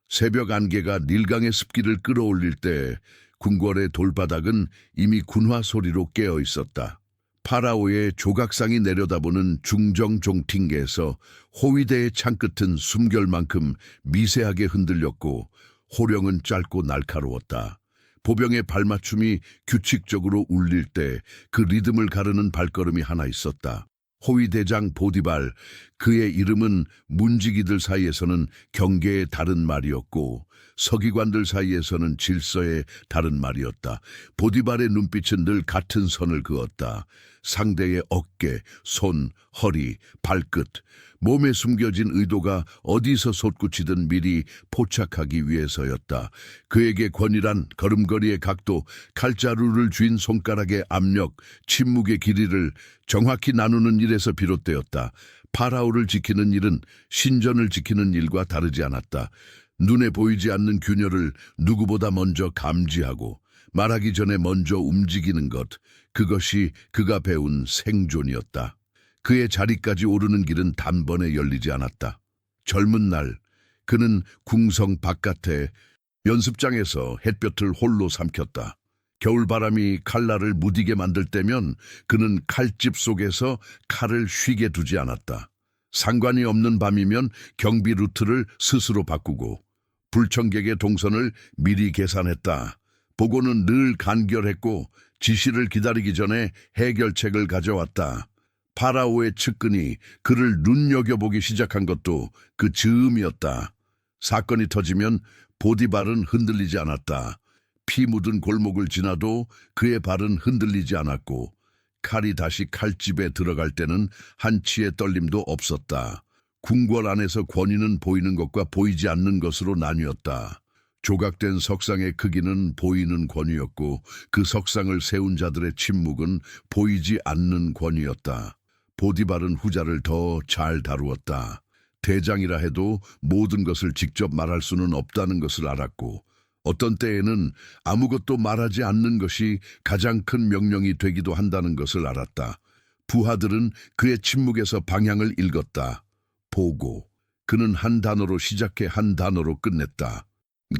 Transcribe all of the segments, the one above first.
새벽 안개가 닐강의 습기를 끌어올릴 때 궁궐의 돌바닥은 이미 군화 소리로 깨어 있었다. 파라오의 조각상이 내려다보는 중정 종팅계에서 호위대의 창끝은 숨결만큼 미세하게 흔들렸고 호령은 짧고 날카로웠다. 보병의 발맞춤이 규칙적으로 울릴 때 그 리듬을 가르는 발걸음이 하나 있었다. 호위대장 보디발, 그의 이름은 문지기들 사이에서는 경계의 다른 말이었고 서기관들 사이에서는 질서의 다른 말이었다. 보디발의 눈빛은 늘 같은 선을 그었다. 상대의 어깨, 손, 허리, 발끝, 몸에 숨겨진 의도가 어디서 솟구치든 미리 포착하기 위해서였다. 그에게 권위란 걸음걸이의 각도, 칼자루를 쥔 손가락의 압력, 침묵의 길이를 정확히 나누는 일에서 비롯되었다. 파라오를 지키는 일은 신전을 지키는 일과 다르지 않았다. 눈에 보이지 않는 균열을 누구보다 먼저 감지하고 말하기 전에 먼저 움직이는 것, 그것이 그가 배운 생존이었다. 그의 자리까지 오르는 길은 단번에 열리지 않았다. 젊은 날, 그는 궁성 바깥에 연습장에서 햇볕을 홀로 삼켰다. 겨울바람이 칼날을 무디게 만들 때면 그는 칼집 속에서 칼을 쉬게 두지 않았다. 상관이 없는 밤이면 경비 루트를 스스로 바꾸고 불청객의 동선을 미리 계산했다. 보고는 늘 간결했고 지시를 기다리기 전에 해결책을 가져왔다. 파라오의 측근이 그를 눈여겨보기 시작한 것도 그 즈음이었다. 사건이 터지면 보디발은 흔들리지 않았다. 피 묻은 골목을 지나도 그의 발은 흔들리지 않았고 칼이 다시 칼집에 들어갈 때는 한치의 떨림도 없었다. 궁궐 안에서 권위는 보이는 것과 보이지 않는 것으로 나뉘었다. 조각된 석상의 크기는 보이는 권위였고 그 석상을 세운 자들의 침묵은 보이지 않는 권위였다. 보디발은 후자를 더 잘 다루었다. 대장이라 해도 모든 것을 직접 말할 수는 없다는 것을 알았고 어떤 때에는 아무것도 말하지 않는 것이 가장 큰 명령이 되기도 한다는 것을 알았다. 부하들은 그의 침묵에서 방향을 읽었다. 보고. 그는 한 단어로 시작해 한 단어로 끝냈다.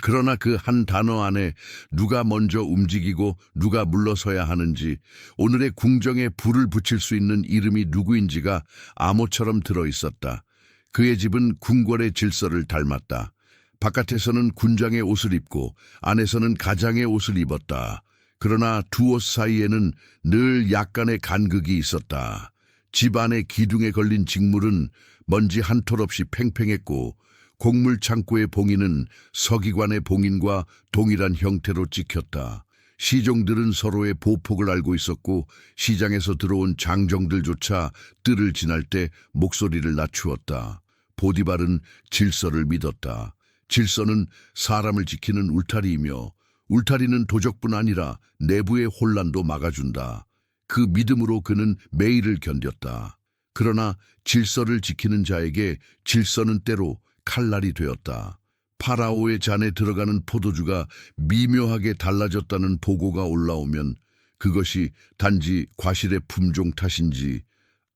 그러나 그 한 단어 안에 누가 먼저 움직이고 누가 물러서야 하는지, 오늘의 궁정에 불을 붙일 수 있는 이름이 누구인지가 암호처럼 들어있었다. 그의 집은 궁궐의 질서를 닮았다. 바깥에서는 군장의 옷을 입고 안에서는 가장의 옷을 입었다. 그러나 두 옷 사이에는 늘 약간의 간극이 있었다. 집안의 기둥에 걸린 직물은 먼지 한 톨 없이 팽팽했고 곡물 창고의 봉인은 서기관의 봉인과 동일한 형태로 찍혔다. 시종들은 서로의 보폭을 알고 있었고 시장에서 들어온 장정들조차 뜰을 지날 때 목소리를 낮추었다. 보디발은 질서를 믿었다. 질서는 사람을 지키는 울타리이며 울타리는 도적뿐 아니라 내부의 혼란도 막아준다. 그 믿음으로 그는 매일을 견뎠다. 그러나 질서를 지키는 자에게 질서는 때로 칼날이 되었다. 파라오의 잔에 들어가는 포도주가 미묘하게 달라졌다는 보고가 올라오면 그것이 단지 과실의 품종 탓인지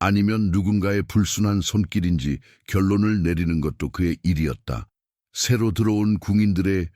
아니면 누군가의 불순한 손길인지 결론을 내리는 것도 그의 일이었다. 새로 들어온 궁인들의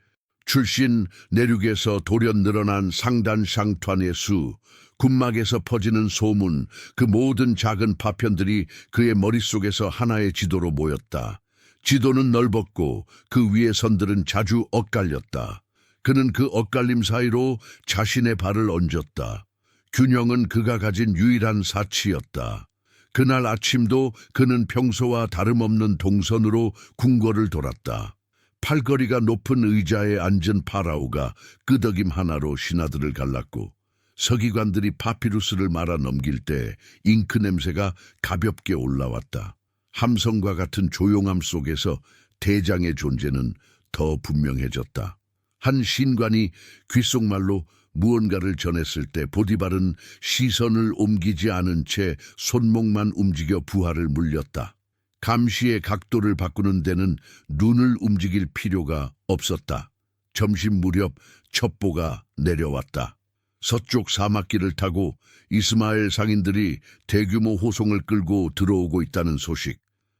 출신 내륙에서 돌연 늘어난 상단 샹투안의 수, 군막에서 퍼지는 소문, 그 모든 작은 파편들이 그의 머릿속에서 하나의 지도로 모였다. 지도는 넓었고 그 위의 선들은 자주 엇갈렸다. 그는 그 엇갈림 사이로 자신의 발을 얹었다. 균형은 그가 가진 유일한 사치였다. 그날 아침도 그는 평소와 다름없는 동선으로 궁궐을 돌았다. 팔걸이가 높은 의자에 앉은 파라오가 끄덕임 하나로 신하들을 갈랐고 서기관들이 파피루스를 말아 넘길 때 잉크 냄새가 가볍게 올라왔다. 함성과 같은 조용함 속에서 대장의 존재는 더 분명해졌다. 한 신관이 귓속말로 무언가를 전했을 때 보디발은 시선을 옮기지 않은 채 손목만 움직여 부하를 물렸다. 감시의 각도를 바꾸는 데는 눈을 움직일 필요가 없었다. 점심 무렵 첩보가 내려왔다. 서쪽 사막길을 타고 이스마엘 상인들이 대규모 호송을 끌고 들어오고 있다는 소식.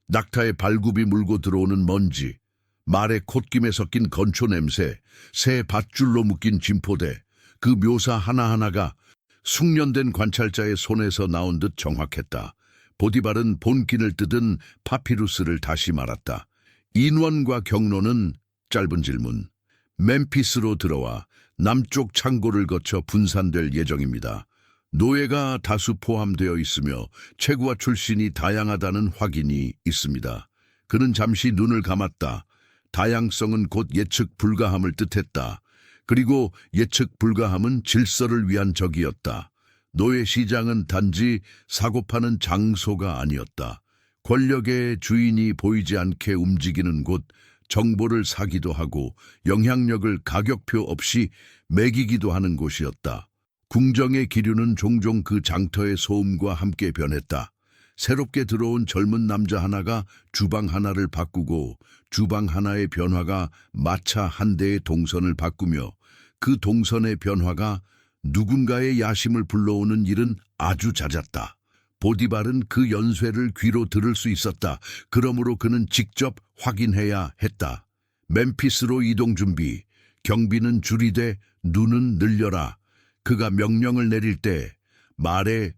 낙타의 발굽이 물고 들어오는 먼지, 말의 콧김에 섞인 건초 냄새, 새 밧줄로 묶인 진포대, 그 묘사 하나하나가 숙련된 관찰자의 손에서 나온 듯 정확했다. 보디발은 본긴을 뜯은 파피루스를 다시 말았다. 인원과 경로는 짧은 질문. 멤피스로 들어와 남쪽 창고를 거쳐 분산될 예정입니다. 노예가 다수 포함되어 있으며 채구와 출신이 다양하다는 확인이 있습니다. 그는 잠시 눈을 감았다. 다양성은 곧 예측 불가함을 뜻했다. 그리고 예측 불가함은 질서를 위한 적이었다. 노예 시장은 단지 사고파는 장소가 아니었다. 권력의 주인이 보이지 않게 움직이는 곳, 정보를 사기도 하고 영향력을 가격표 없이 매기기도 하는 곳이었다. 궁정의 기류는 종종 그 장터의 소음과 함께 변했다. 새롭게 들어온 젊은 남자 하나가 주방 하나를 바꾸고 주방 하나의 변화가 마차 한 대의 동선을 바꾸며 그 동선의 변화가 누군가의 야심을 불러오는 일은 아주 잦았다. 보디발은 그 연쇄를 귀로 들을 수 있었다. 그러므로 그는 직접 확인해야 했다. 멤피스로 이동 준비, 경비는 줄이되 눈은 늘려라. 그가 명령을 내릴 때 말에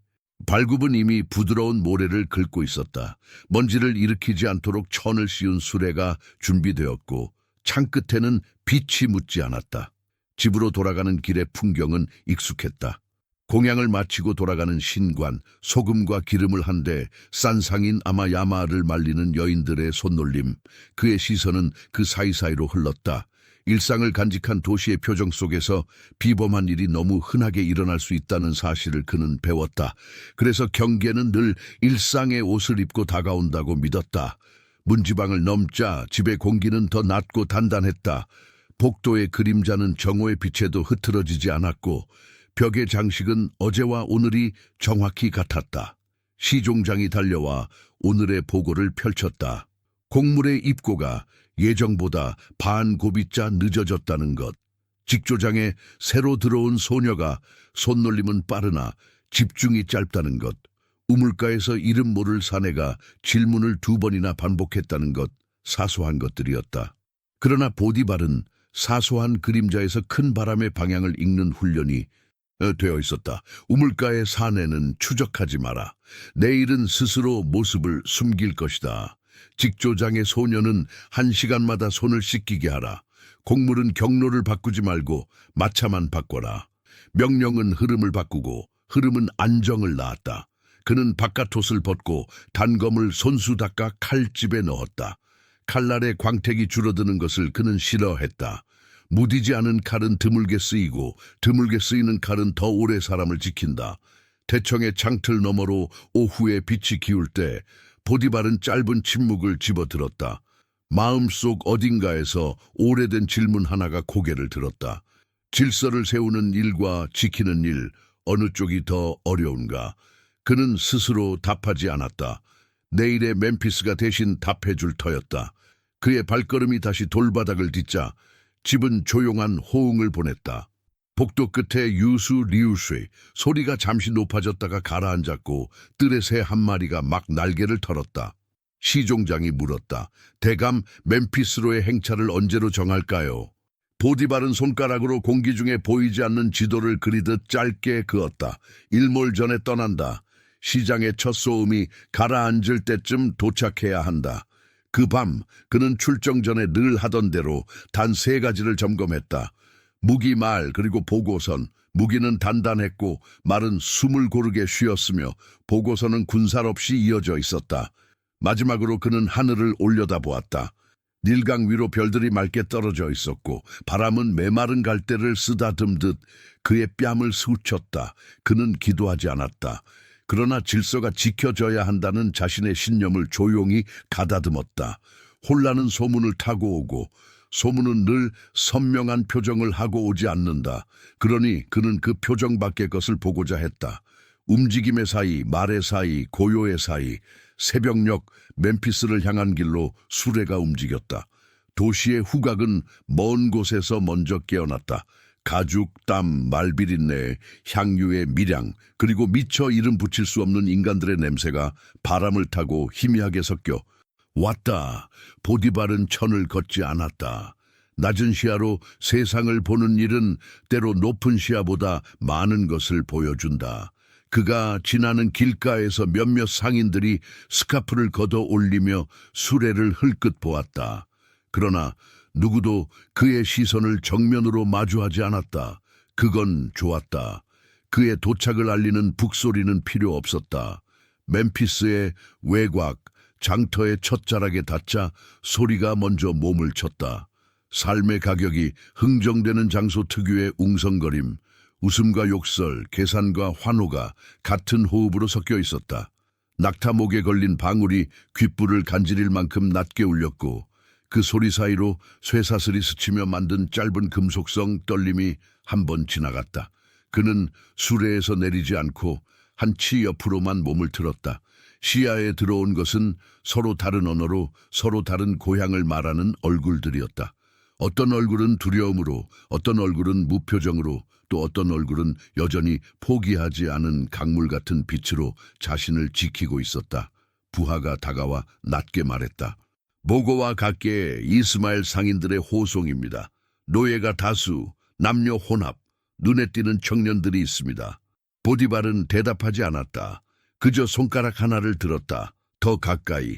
발굽은 이미 부드러운 모래를 긁고 있었다. 먼지를 일으키지 않도록 천을 씌운 수레가 준비되었고 창끝에는 빛이 묻지 않았다. 집으로 돌아가는 길의 풍경은 익숙했다. 공양을 마치고 돌아가는 신관, 소금과 기름을 한데 싼 상인 아마야마를 말리는 여인들의 손놀림, 그의 시선은 그 사이사이로 흘렀다. 일상을 간직한 도시의 표정 속에서 비범한 일이 너무 흔하게 일어날 수 있다는 사실을 그는 배웠다. 그래서 경계는 늘 일상의 옷을 입고 다가온다고 믿었다. 문지방을 넘자 집의 공기는 더 낮고 단단했다. 복도의 그림자는 정오의 빛에도 흐트러지지 않았고 벽의 장식은 어제와 오늘이 정확히 같았다. 시종장이 달려와 오늘의 보고를 펼쳤다. 곡물의 입고가 예정보다 반 고비자 늦어졌다는 것. 직조장에 새로 들어온 소녀가 손놀림은 빠르나 집중이 짧다는 것. 우물가에서 이름 모를 사내가 질문을 2번이나 반복했다는 것. 사소한 것들이었다. 그러나 보디발은 사소한 그림자에서 큰 바람의 방향을 읽는 훈련이 되어 있었다. 우물가의 사내는 추적하지 마라. 내일은 스스로 모습을 숨길 것이다. 직조장의 소녀는 1시간마다 손을 씻기게 하라. 곡물은 경로를 바꾸지 말고 마차만 바꿔라. 명령은 흐름을 바꾸고 흐름은 안정을 낳았다. 그는 바깥옷을 벗고 단검을 손수 닦아 칼집에 넣었다. 칼날의 광택이 줄어드는 것을 그는 싫어했다. 무디지 않은 칼은 드물게 쓰이고 드물게 쓰이는 칼은 더 오래 사람을 지킨다. 대청의 창틀 너머로 오후에 빛이 기울 때 보디발은 짧은 침묵을 집어들었다. 마음속 어딘가에서 오래된 질문 하나가 고개를 들었다. 질서를 세우는 일과 지키는 일, 어느 쪽이 더 어려운가? 그는 스스로 답하지 않았다. 내일의 멤피스가 대신 답해줄 터였다. 그의 발걸음이 다시 돌바닥을 딛자 집은 조용한 호응을 보냈다. 복도 끝에 유수 리우스의 소리가 잠시 높아졌다가 가라앉았고 뜰의 새 한 마리가 막 날개를 털었다. 시종장이 물었다. 대감 멤피스로의 행차를 언제로 정할까요? 보디발은 손가락으로 공기 중에 보이지 않는 지도를 그리듯 짧게 그었다. 일몰 전에 떠난다. 시장의 첫 소음이 가라앉을 때쯤 도착해야 한다. 그 밤 그는 출정 전에 늘 하던 대로 단 3가지를 점검했다. 무기 말 그리고 보고선. 무기는 단단했고 말은 숨을 고르게 쉬었으며 보고선은 군살 없이 이어져 있었다. 마지막으로 그는 하늘을 올려다보았다. 닐강 위로 별들이 맑게 떨어져 있었고 바람은 메마른 갈대를 쓰다듬듯 그의 뺨을 스쳤다. 그는 기도하지 않았다. 그러나 질서가 지켜져야 한다는 자신의 신념을 조용히 가다듬었다. 혼란은 소문을 타고 오고 소문은 늘 선명한 표정을 하고 오지 않는다. 그러니 그는 그 표정 밖의 것을 보고자 했다. 움직임의 사이, 말의 사이, 고요의 사이, 새벽녘 멤피스를 향한 길로 수레가 움직였다. 도시의 후각은 먼 곳에서 먼저 깨어났다. 가죽, 땀, 말비린내, 향유의 미량, 그리고 미처 이름 붙일 수 없는 인간들의 냄새가 바람을 타고 희미하게 섞여 왔다. 보디발은 천을 걷지 않았다. 낮은 시야로 세상을 보는 일은 때로 높은 시야보다 많은 것을 보여준다. 그가 지나는 길가에서 몇몇 상인들이 스카프를 걷어 올리며 수레를 흘끗 보았다. 그러나 누구도 그의 시선을 정면으로 마주하지 않았다. 그건 좋았다. 그의 도착을 알리는 북소리는 필요 없었다. 멤피스의 외곽, 장터의 첫자락에 닿자 소리가 먼저 몸을 쳤다. 삶의 가격이 흥정되는 장소 특유의 웅성거림, 웃음과 욕설, 계산과 환호가 같은 호흡으로 섞여 있었다. 낙타목에 걸린 방울이 귓불을 간지릴 만큼 낮게 울렸고 그 소리 사이로 쇠사슬이 스치며 만든 짧은 금속성 떨림이 한 번 지나갔다. 그는 수레에서 내리지 않고 한 치 옆으로만 몸을 틀었다. 시야에 들어온 것은 서로 다른 언어로 서로 다른 고향을 말하는 얼굴들이었다. 어떤 얼굴은 두려움으로, 어떤 얼굴은 무표정으로, 또 어떤 얼굴은 여전히 포기하지 않은 강물 같은 빛으로 자신을 지키고 있었다. 부하가 다가와 낮게 말했다. 모고와 각계 이스마엘 상인들의 호송입니다. 노예가 다수, 남녀 혼합, 눈에 띄는 청년들이 있습니다. 보디발은 대답하지 않았다. 그저 손가락 하나를 들었다. 더 가까이.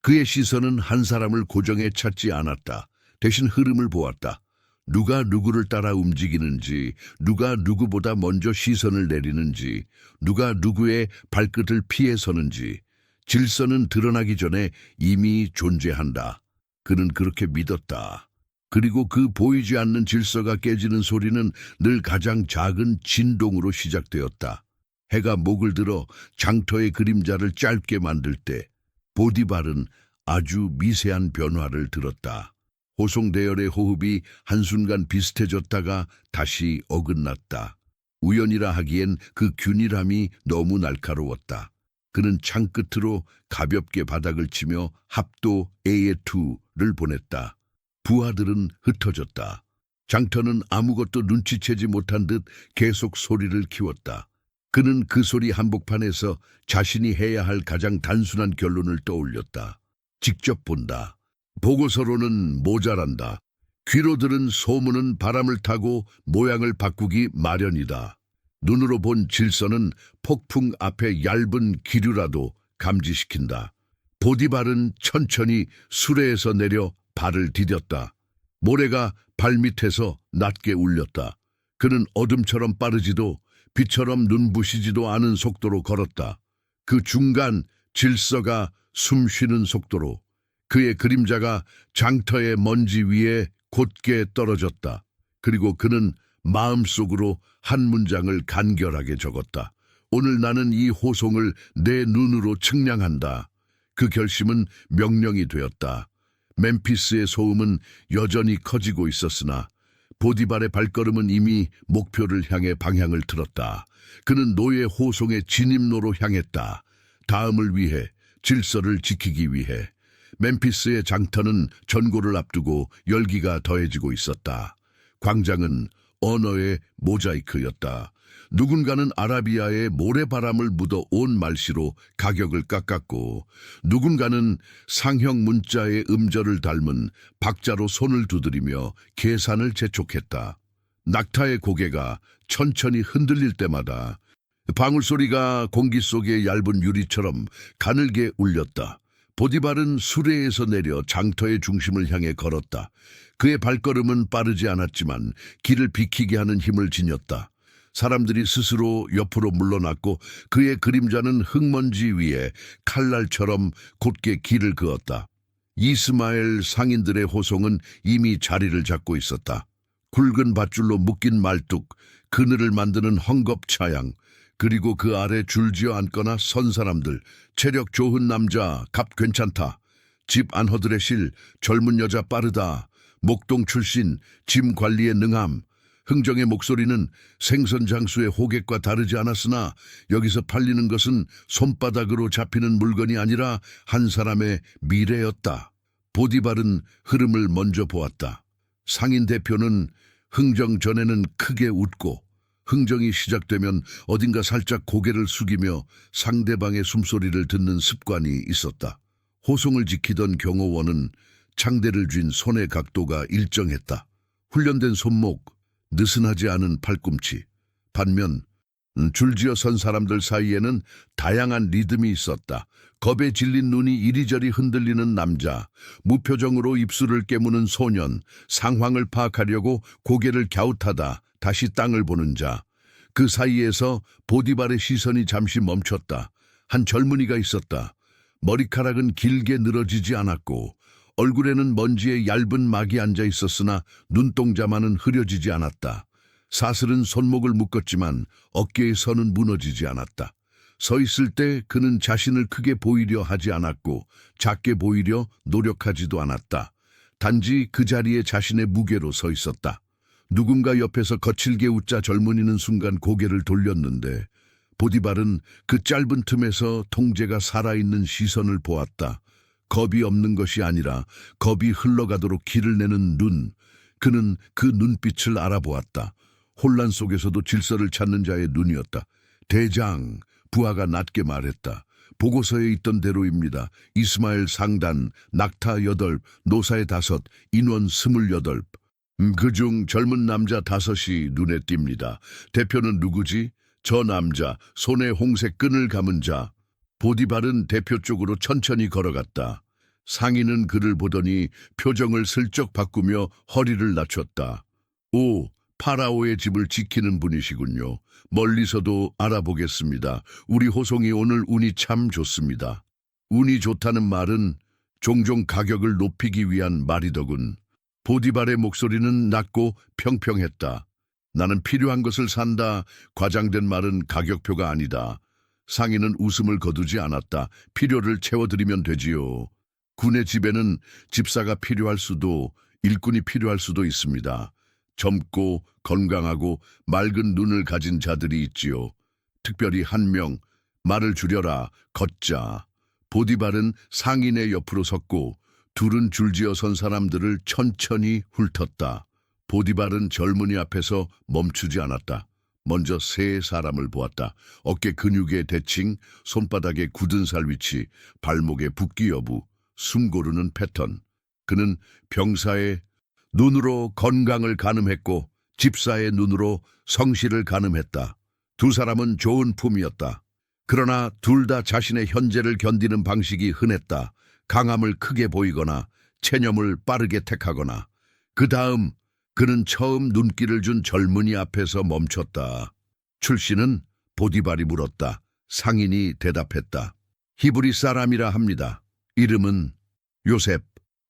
그의 시선은 한 사람을 고정해 찾지 않았다. 대신 흐름을 보았다. 누가 누구를 따라 움직이는지, 누가 누구보다 먼저 시선을 내리는지, 누가 누구의 발끝을 피해 서는지. 질서는 드러나기 전에 이미 존재한다. 그는 그렇게 믿었다. 그리고 그 보이지 않는 질서가 깨지는 소리는 늘 가장 작은 진동으로 시작되었다. 해가 목을 들어 장터의 그림자를 짧게 만들 때 보디발은 아주 미세한 변화를 들었다. 호송대열의 호흡이 한순간 비슷해졌다가 다시 어긋났다. 우연이라 하기엔 그 균일함이 너무 날카로웠다. 그는 창끝으로 가볍게 바닥을 치며 합도 A의2를 보냈다. 부하들은 흩어졌다. 장터는 아무것도 눈치채지 못한 듯 계속 소리를 키웠다. 그는 그 소리 한복판에서 자신이 해야 할 가장 단순한 결론을 떠올렸다. 직접 본다. 보고서로는 모자란다. 귀로 들은 소문은 바람을 타고 모양을 바꾸기 마련이다. 눈으로 본 질서는 폭풍 앞에 얇은 기류라도 감지시킨다. 보디발은 천천히 수레에서 내려 발을 디뎠다. 모래가 발밑에서 낮게 울렸다. 그는 어둠처럼 빠르지도 빛처럼 눈부시지도 않은 속도로 걸었다. 그 중간 질서가 숨쉬는 속도로 그의 그림자가 장터의 먼지 위에 곧게 떨어졌다. 그리고 그는 마음속으로 한 문장을 간결하게 적었다. 오늘 나는 이 호송을 내 눈으로 측량한다. 그 결심은 명령이 되었다. 멤피스의 소음은 여전히 커지고 있었으나 보디발의 발걸음은 이미 목표를 향해 방향을 틀었다. 그는 노예 호송의 진입로로 향했다. 다음을 위해, 질서를 지키기 위해. 멤피스의 장터는 전고를 앞두고 열기가 더해지고 있었다. 광장은 언어의 모자이크였다. 누군가는 아라비아의 모래바람을 묻어 온 말씨로 가격을 깎았고 누군가는 상형 문자의 음절을 닮은 박자로 손을 두드리며 계산을 재촉했다. 낙타의 고개가 천천히 흔들릴 때마다 방울소리가 공기 속의 얇은 유리처럼 가늘게 울렸다. 보디발은 수레에서 내려 장터의 중심을 향해 걸었다. 그의 발걸음은 빠르지 않았지만 길을 비키게 하는 힘을 지녔다. 사람들이 스스로 옆으로 물러났고 그의 그림자는 흙먼지 위에 칼날처럼 곧게 길을 그었다. 이스마엘 상인들의 호송은 이미 자리를 잡고 있었다. 굵은 밧줄로 묶인 말뚝, 그늘을 만드는 헝겊차양, 그리고 그 아래 줄지어 앉거나 선 사람들, 체력 좋은 남자, 값 괜찮다, 집 안 허드레실, 젊은 여자 빠르다, 목동 출신, 짐 관리에 능함. 흥정의 목소리는 생선 장수의 호객과 다르지 않았으나 여기서 팔리는 것은 손바닥으로 잡히는 물건이 아니라 한 사람의 미래였다. 보디발은 흐름을 먼저 보았다. 상인 대표는 흥정 전에는 크게 웃고 흥정이 시작되면 어딘가 살짝 고개를 숙이며 상대방의 숨소리를 듣는 습관이 있었다. 호송을 지키던 경호원은 창대를 쥔 손의 각도가 일정했다. 훈련된 손목, 느슨하지 않은 팔꿈치. 반면 줄지어 선 사람들 사이에는 다양한 리듬이 있었다. 겁에 질린 눈이 이리저리 흔들리는 남자, 무표정으로 입술을 깨무는 소년, 상황을 파악하려고 고개를 갸웃하다 다시 땅을 보는 자. 그 사이에서 보디발의 시선이 잠시 멈췄다. 한 젊은이가 있었다. 머리카락은 길게 늘어지지 않았고 얼굴에는 먼지에 얇은 막이 앉아 있었으나 눈동자만은 흐려지지 않았다. 사슬은 손목을 묶었지만 어깨의 선은 무너지지 않았다. 서 있을 때 그는 자신을 크게 보이려 하지 않았고 작게 보이려 노력하지도 않았다. 단지 그 자리에 자신의 무게로 서 있었다. 누군가 옆에서 거칠게 웃자 젊은이는 순간 고개를 돌렸는데 보디발은 그 짧은 틈에서 통제가 살아있는 시선을 보았다. 겁이 없는 것이 아니라 겁이 흘러가도록 길을 내는 눈. 그는 그 눈빛을 알아보았다. 혼란 속에서도 질서를 찾는 자의 눈이었다. 대장, 부하가 낮게 말했다. 보고서에 있던 대로입니다. 이스마엘 상단, 낙타 8, 노사의 5, 인원 28. 그중 젊은 남자 5이 눈에 띕니다. 대표는 누구지? 저 남자, 손에 홍색 끈을 감은 자. 보디발은 대표 쪽으로 천천히 걸어갔다. 상인은 그를 보더니 표정을 슬쩍 바꾸며 허리를 낮췄다. 오, 파라오의 집을 지키는 분이시군요. 멀리서도 알아보겠습니다. 우리 호송이 오늘 운이 참 좋습니다. 운이 좋다는 말은 종종 가격을 높이기 위한 말이더군. 보디발의 목소리는 낮고 평평했다. 나는 필요한 것을 산다. 과장된 말은 가격표가 아니다. 상인은 웃음을 거두지 않았다. 필요를 채워드리면 되지요. 군의 집에는 집사가 필요할 수도 일꾼이 필요할 수도 있습니다. 젊고 건강하고 맑은 눈을 가진 자들이 있지요. 특별히 한 명, 말을 줄여라, 걷자. 보디발은 상인의 옆으로 섰고 둘은 줄지어 선 사람들을 천천히 훑었다. 보디발은 젊은이 앞에서 멈추지 않았다. 먼저 세 사람을 보았다. 어깨 근육의 대칭, 손바닥의 굳은 살 위치, 발목의 붓기 여부, 숨 고르는 패턴. 그는 병사의 눈으로 건강을 가늠했고 집사의 눈으로 성실을 가늠했다. 두 사람은 좋은 품이었다. 그러나 둘 다 자신의 현재를 견디는 방식이 흔했다. 강함을 크게 보이거나 체념을 빠르게 택하거나. 그 다음 그는 처음 눈길을 준 젊은이 앞에서 멈췄다. 출신은? 보디발이 물었다. 상인이 대답했다. 히브리 사람이라 합니다. 이름은 요셉.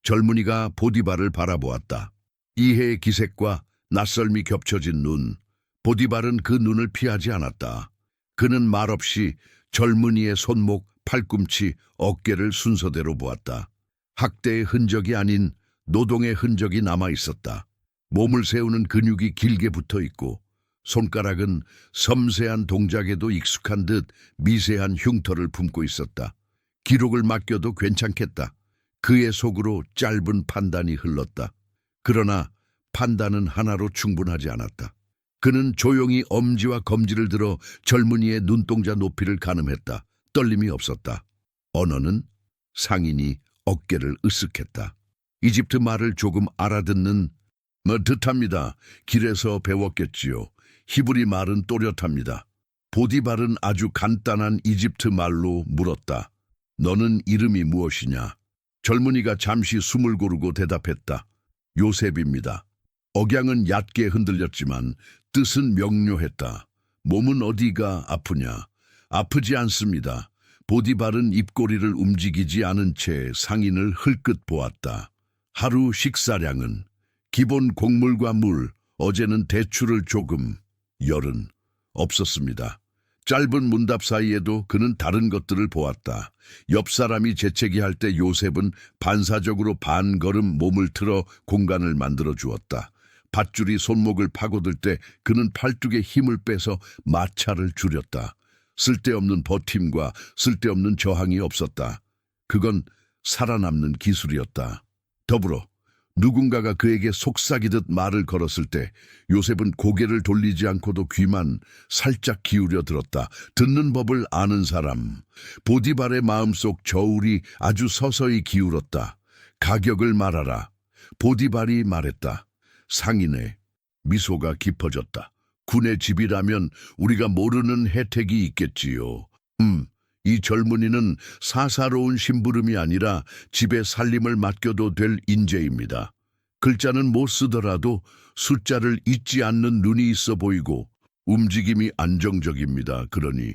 젊은이가 보디발을 바라보았다. 이해의 기색과 낯설미 겹쳐진 눈. 보디발은 그 눈을 피하지 않았다. 그는 말없이 젊은이의 손목, 팔꿈치, 어깨를 순서대로 보았다. 학대의 흔적이 아닌 노동의 흔적이 남아 있었다. 몸을 세우는 근육이 길게 붙어 있고 손가락은 섬세한 동작에도 익숙한 듯 미세한 흉터를 품고 있었다. 기록을 맡겨도 괜찮겠다. 그의 속으로 짧은 판단이 흘렀다. 그러나 판단은 하나로 충분하지 않았다. 그는 조용히 엄지와 검지를 들어 젊은이의 눈동자 높이를 가늠했다. 떨림이 없었다. 언어는? 상인이 어깨를 으쓱했다. 이집트 말을 조금 알아듣는 듯합니다. 길에서 배웠겠지요. 히브리 말은 또렷합니다. 보디발은 아주 간단한 이집트 말로 물었다. 너는 이름이 무엇이냐? 젊은이가 잠시 숨을 고르고 대답했다. 요셉입니다. 억양은 얕게 흔들렸지만 뜻은 명료했다. 몸은 어디가 아프냐? 아프지 않습니다. 보디발은 입꼬리를 움직이지 않은 채 상인을 흘끗 보았다. 하루 식사량은? 기본 곡물과 물, 어제는 대추를 조금, 열은 없었습니다. 짧은 문답 사이에도 그는 다른 것들을 보았다. 옆 사람이 재채기할 때 요셉은 반사적으로 반걸음 몸을 틀어 공간을 만들어 주었다. 밧줄이 손목을 파고들 때 그는 팔뚝에 힘을 빼서 마찰을 줄였다. 쓸데없는 버팀과 쓸데없는 저항이 없었다. 그건 살아남는 기술이었다. 더불어 누군가가 그에게 속삭이듯 말을 걸었을 때 요셉은 고개를 돌리지 않고도 귀만 살짝 기울여 들었다. 듣는 법을 아는 사람. 보디발의 마음속 저울이 아주 서서히 기울었다. 가격을 말하라. 보디발이 말했다. 상인의 미소가 깊어졌다. 군의 집이라면 우리가 모르는 혜택이 있겠지요. 이 젊은이는 사사로운 심부름이 아니라 집에 살림을 맡겨도 될 인재입니다. 글자는 못 쓰더라도 숫자를 잊지 않는 눈이 있어 보이고 움직임이 안정적입니다. 그러니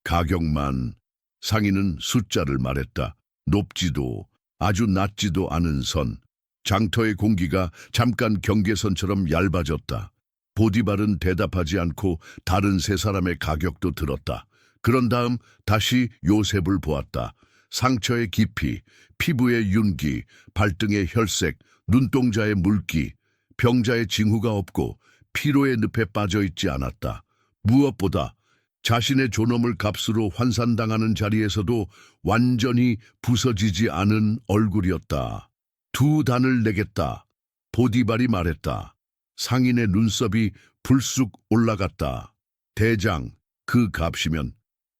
가격만. 상인은 숫자를 말했다. 높지도 아주 낮지도 않은 선. 장터의 공기가 잠깐 경계선처럼 얇아졌다. 보디발은 대답하지 않고 다른 세 사람의 가격도 들었다. 그런 다음 다시 요셉을 보았다. 상처의 깊이, 피부의 윤기, 발등의 혈색, 눈동자의 물기, 병자의 징후가 없고 피로의 늪에 빠져 있지 않았다. 무엇보다 자신의 존엄을 값으로 환산당하는 자리에서도 완전히 부서지지 않은 얼굴이었다. 2단을 내겠다. 보디발이 말했다. 상인의 눈썹이 불쑥 올라갔다. 대장, 그 값이면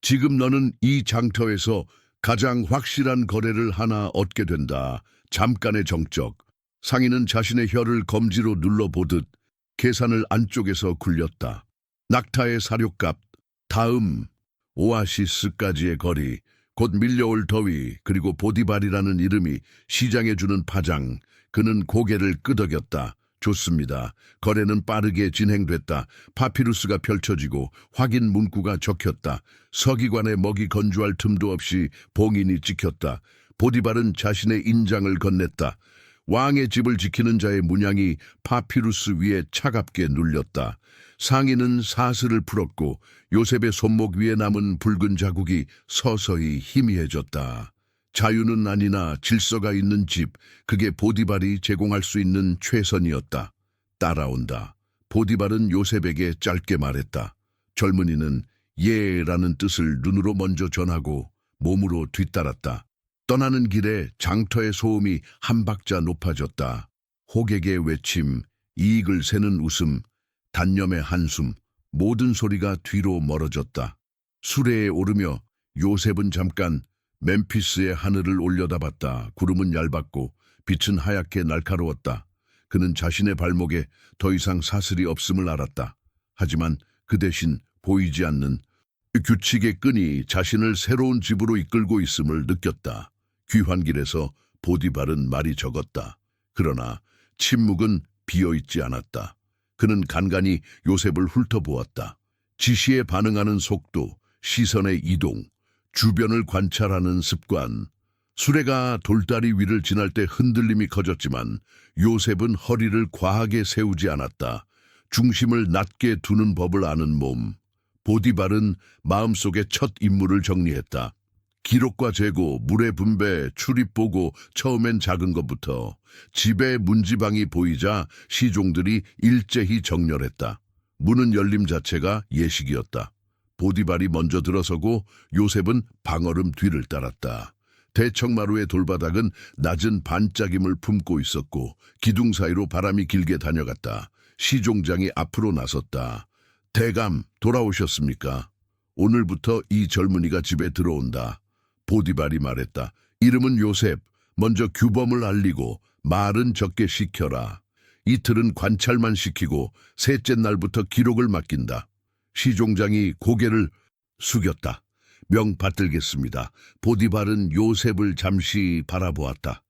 지금 너는 이 장터에서 가장 확실한 거래를 하나 얻게 된다. 잠깐의 정적. 상인은 자신의 혀를 검지로 눌러보듯 계산을 안쪽에서 굴렸다. 낙타의 사료값, 다음 오아시스까지의 거리, 곧 밀려올 더위, 그리고 보디발이라는 이름이 시장에 주는 파장. 그는 고개를 끄덕였다. 좋습니다. 거래는 빠르게 진행됐다. 파피루스가 펼쳐지고 확인 문구가 적혔다. 서기관의 먹이 건조할 틈도 없이 봉인이 찍혔다. 보디발은 자신의 인장을 건넸다. 왕의 집을 지키는 자의 문양이 파피루스 위에 차갑게 눌렸다. 상인은 사슬을 풀었고 요셉의 손목 위에 남은 붉은 자국이 서서히 희미해졌다. 자유는 아니나 질서가 있는 집, 그게 보디발이 제공할 수 있는 최선이었다. 따라온다. 보디발은 요셉에게 짧게 말했다. 젊은이는 예라는 뜻을 눈으로 먼저 전하고 몸으로 뒤따랐다. 떠나는 길에 장터의 소음이 한 박자 높아졌다. 호객의 외침, 이익을 세는 웃음, 단념의 한숨, 모든 소리가 뒤로 멀어졌다. 수레에 오르며 요셉은 잠깐 멤피스의 하늘을 올려다봤다. 구름은 얇았고 빛은 하얗게 날카로웠다. 그는 자신의 발목에 더 이상 사슬이 없음을 알았다. 하지만 그 대신 보이지 않는 규칙의 끈이 자신을 새로운 집으로 이끌고 있음을 느꼈다. 귀환길에서 보디발은 말이 적었다. 그러나 침묵은 비어있지 않았다. 그는 간간히 요셉을 훑어보았다. 지시에 반응하는 속도, 시선의 이동, 주변을 관찰하는 습관. 수레가 돌다리 위를 지날 때 흔들림이 커졌지만 요셉은 허리를 과하게 세우지 않았다. 중심을 낮게 두는 법을 아는 몸. 보디발은 마음속에 첫 임무를 정리했다. 기록과 재고, 물의 분배, 출입 보고, 처음엔 작은 것부터. 집에 문지방이 보이자 시종들이 일제히 정렬했다. 문은 열림 자체가 예식이었다. 보디발이 먼저 들어서고 요셉은 방얼음 뒤를 따랐다. 대청마루의 돌바닥은 낮은 반짝임을 품고 있었고 기둥 사이로 바람이 길게 다녀갔다. 시종장이 앞으로 나섰다. 대감, 돌아오셨습니까? 오늘부터 이 젊은이가 집에 들어온다. 보디발이 말했다. 이름은 요셉. 먼저 규범을 알리고 말은 적게 시켜라. 이틀은 관찰만 시키고 셋째 날부터 기록을 맡긴다. 시종장이 고개를 숙였다. 명 받들겠습니다. 보디발은 요셉을 잠시 바라보았다.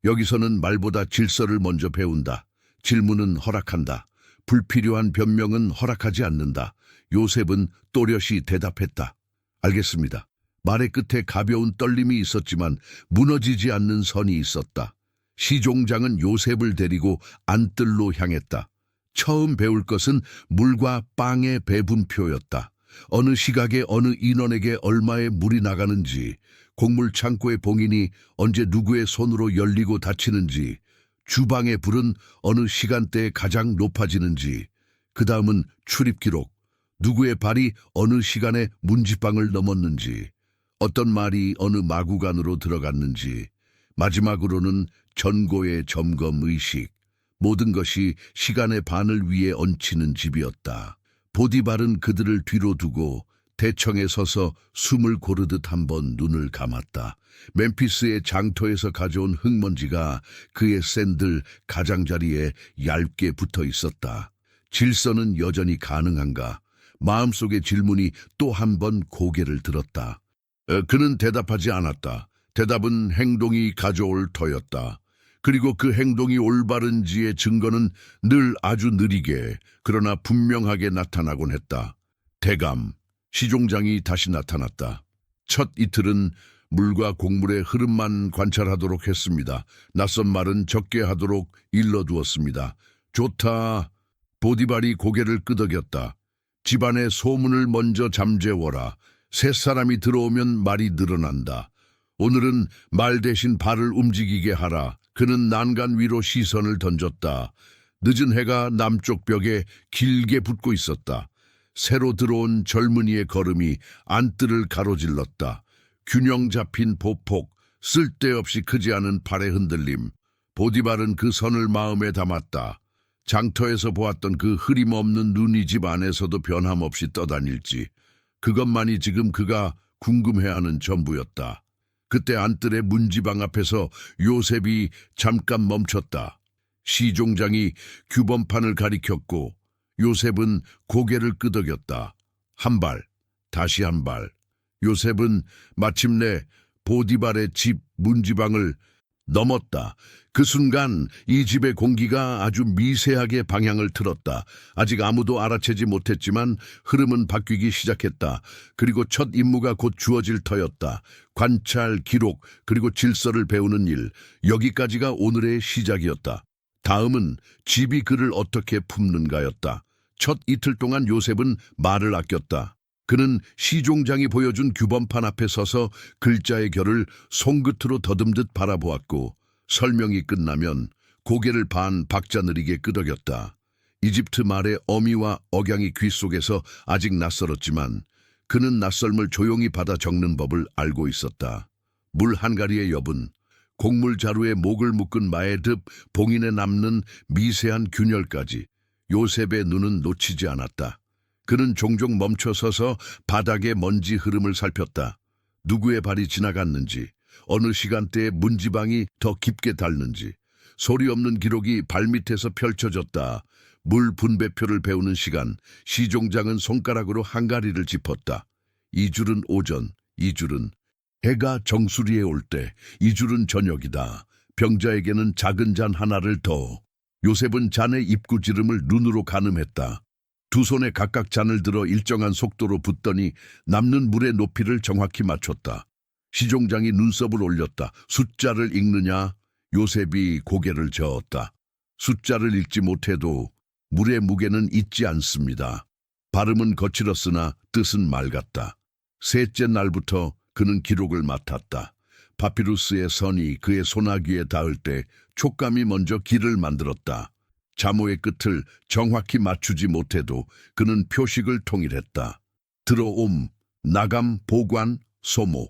여기서는 말보다 질서를 먼저 배운다. 질문은 허락한다. 불필요한 변명은 허락하지 않는다. 요셉은 또렷이 대답했다. 알겠습니다. 말의 끝에 가벼운 떨림이 있었지만 무너지지 않는 선이 있었다. 시종장은 요셉을 데리고 안뜰로 향했다. 처음 배울 것은 물과 빵의 배분표였다. 어느 시각에 어느 인원에게 얼마의 물이 나가는지, 곡물 창고의 봉인이 언제 누구의 손으로 열리고 닫히는지, 주방의 불은 어느 시간대에 가장 높아지는지, 그 다음은 출입 기록, 누구의 발이 어느 시간에 문지방을 넘었는지, 어떤 말이 어느 마구간으로 들어갔는지, 마지막으로는 전고의 점검의식. 모든 것이 시간의 반을 위에 얹히는 집이었다. 보디발은 그들을 뒤로 두고 대청에 서서 숨을 고르듯 한번 눈을 감았다. 멤피스의 장터에서 가져온 흙먼지가 그의 샌들 가장자리에 얇게 붙어 있었다. 질서는 여전히 가능한가? 마음속의 질문이 또 한 번 고개를 들었다. 그는 대답하지 않았다. 대답은 행동이 가져올 터였다. 그리고 그 행동이 올바른지의 증거는 늘 아주 느리게 그러나 분명하게 나타나곤 했다. 대감, 시종장이 다시 나타났다. 첫 이틀은 물과 곡물의 흐름만 관찰하도록 했습니다. 낯선 말은 적게 하도록 일러두었습니다. 좋다. 보디발이 고개를 끄덕였다. 집안의 소문을 먼저 잠재워라. 새 사람이 들어오면 말이 늘어난다. 오늘은 말 대신 발을 움직이게 하라. 그는 난간 위로 시선을 던졌다. 늦은 해가 남쪽 벽에 길게 붙고 있었다. 새로 들어온 젊은이의 걸음이 안뜰을 가로질렀다. 균형 잡힌 보폭, 쓸데없이 크지 않은 팔의 흔들림. 보디발은 그 선을 마음에 담았다. 장터에서 보았던 그 흐림 없는 눈이 집 안에서도 변함없이 떠다닐지. 그것만이 지금 그가 궁금해하는 전부였다. 그때 안뜰의 문지방 앞에서 요셉이 잠깐 멈췄다. 시종장이 규범판을 가리켰고 요셉은 고개를 끄덕였다. 한 발, 다시 한 발. 요셉은 마침내 보디발의 집 문지방을 넘었다. 그 순간 이 집의 공기가 아주 미세하게 방향을 틀었다. 아직 아무도 알아채지 못했지만 흐름은 바뀌기 시작했다. 그리고 첫 임무가 곧 주어질 터였다. 관찰, 기록, 그리고 질서를 배우는 일. 여기까지가 오늘의 시작이었다. 다음은 집이 그를 어떻게 품는가였다. 첫 이틀 동안 요셉은 말을 아꼈다. 그는 시종장이 보여준 규범판 앞에 서서 글자의 결을 손끝으로 더듬듯 바라보았고 설명이 끝나면 고개를 반 박자 느리게 끄덕였다. 이집트 말의 어미와 억양이 귀 속에서 아직 낯설었지만 그는 낯설음을 조용히 받아 적는 법을 알고 있었다. 물 한가리의 여분, 곡물 자루에 목을 묶은 마의 듭, 봉인에 남는 미세한 균열까지 요셉의 눈은 놓치지 않았다. 그는 종종 멈춰서서 바닥의 먼지 흐름을 살폈다. 누구의 발이 지나갔는지, 어느 시간대에 문지방이 더 깊게 닳는지, 소리 없는 기록이 발밑에서 펼쳐졌다. 물 분배표를 배우는 시간, 시종장은 손가락으로 한가리를 짚었다. 이 줄은 오전, 이 줄은 해가 정수리에 올 때, 이 줄은 저녁이다. 병자에게는 작은 잔 하나를 더. 요셉은 잔의 입구지름을 눈으로 가늠했다. 두 손에 각각 잔을 들어 일정한 속도로 붓더니 남는 물의 높이를 정확히 맞췄다. 시종장이 눈썹을 올렸다. 숫자를 읽느냐? 요셉이 고개를 저었다. 숫자를 읽지 못해도 물의 무게는 잊지 않습니다. 발음은 거칠었으나 뜻은 맑았다. 셋째 날부터 그는 기록을 맡았다. 파피루스의 선이 그의 소나귀에 닿을 때 촉감이 먼저 길을 만들었다. 자모의 끝을 정확히 맞추지 못해도 그는 표식을 통일했다. 들어옴, 나감, 보관, 소모.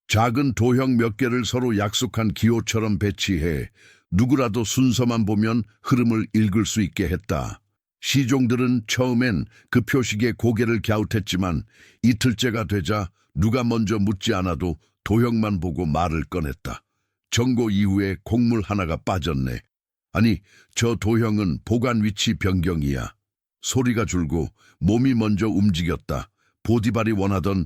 작은 도형 몇 개를 서로 약속한 기호처럼 배치해 누구라도 순서만 보면 흐름을 읽을 수 있게 했다. 시종들은 처음엔 그 표식에 고개를 갸웃했지만 이틀째가 되자 누가 먼저 묻지 않아도 도형만 보고 말을 꺼냈다. 정고 이후에 곡물 하나가 빠졌네. 아니, 저 도형은 보관 위치 변경이야. 소리가 줄고 몸이 먼저 움직였다. 보디발이 원하던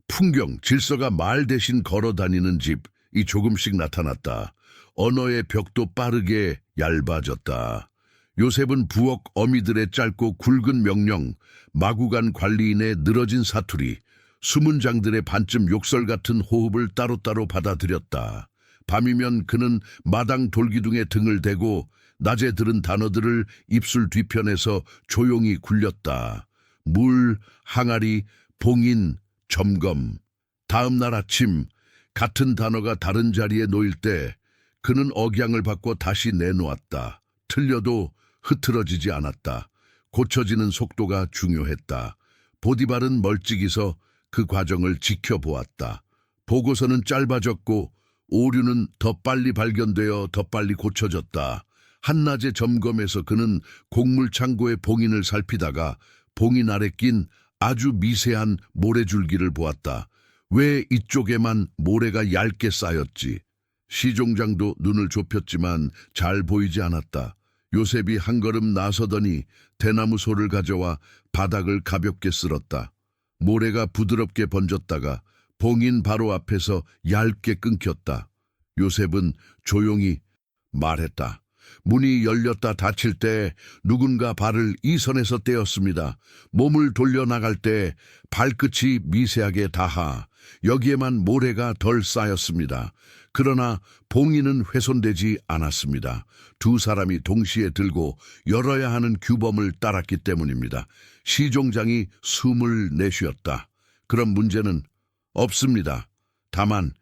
풍경, 질서가 말 대신 걸어다니는 집이 조금씩 나타났다. 언어의 벽도 빠르게 얇아졌다. 요셉은 부엌 어미들의 짧고 굵은 명령, 마구간 관리인의 늘어진 사투리, 수문장들의 반쯤 욕설 같은 호흡을 따로따로 받아들였다. 밤이면 그는 마당 돌기둥에 등을 대고 낮에 들은 단어들을 입술 뒤편에서 조용히 굴렸다. 물, 항아리, 봉인, 점검. 다음 날 아침 같은 단어가 다른 자리에 놓일 때 그는 억양을 바꿔 다시 내놓았다. 틀려도 흐트러지지 않았다. 고쳐지는 속도가 중요했다. 보디발은 멀찍이서 그 과정을 지켜보았다. 보고서는 짧아졌고 오류는 더 빨리 발견되어 더 빨리 고쳐졌다. 한낮의 점검에서 그는 곡물 창고의 봉인을 살피다가 봉인 아래 낀 아주 미세한 모래줄기를 보았다. 왜 이쪽에만 모래가 얇게 쌓였지? 시종장도 눈을 좁혔지만 잘 보이지 않았다. 요셉이 한 걸음 나서더니 대나무 솔을 가져와 바닥을 가볍게 쓸었다. 모래가 부드럽게 번졌다가 봉인 바로 앞에서 얇게 끊겼다. 요셉은 조용히 말했다. 문이 열렸다 닫힐 때 누군가 발을 이 선에서 떼었습니다. 몸을 돌려나갈 때 발끝이 미세하게 닿아 여기에만 모래가 덜 쌓였습니다. 그러나 봉인은 훼손되지 않았습니다. 두 사람이 동시에 들고 열어야 하는 규범을 따랐기 때문입니다. 시종장이 숨을 내쉬었다. 그럼 문제는 없습니다. 다만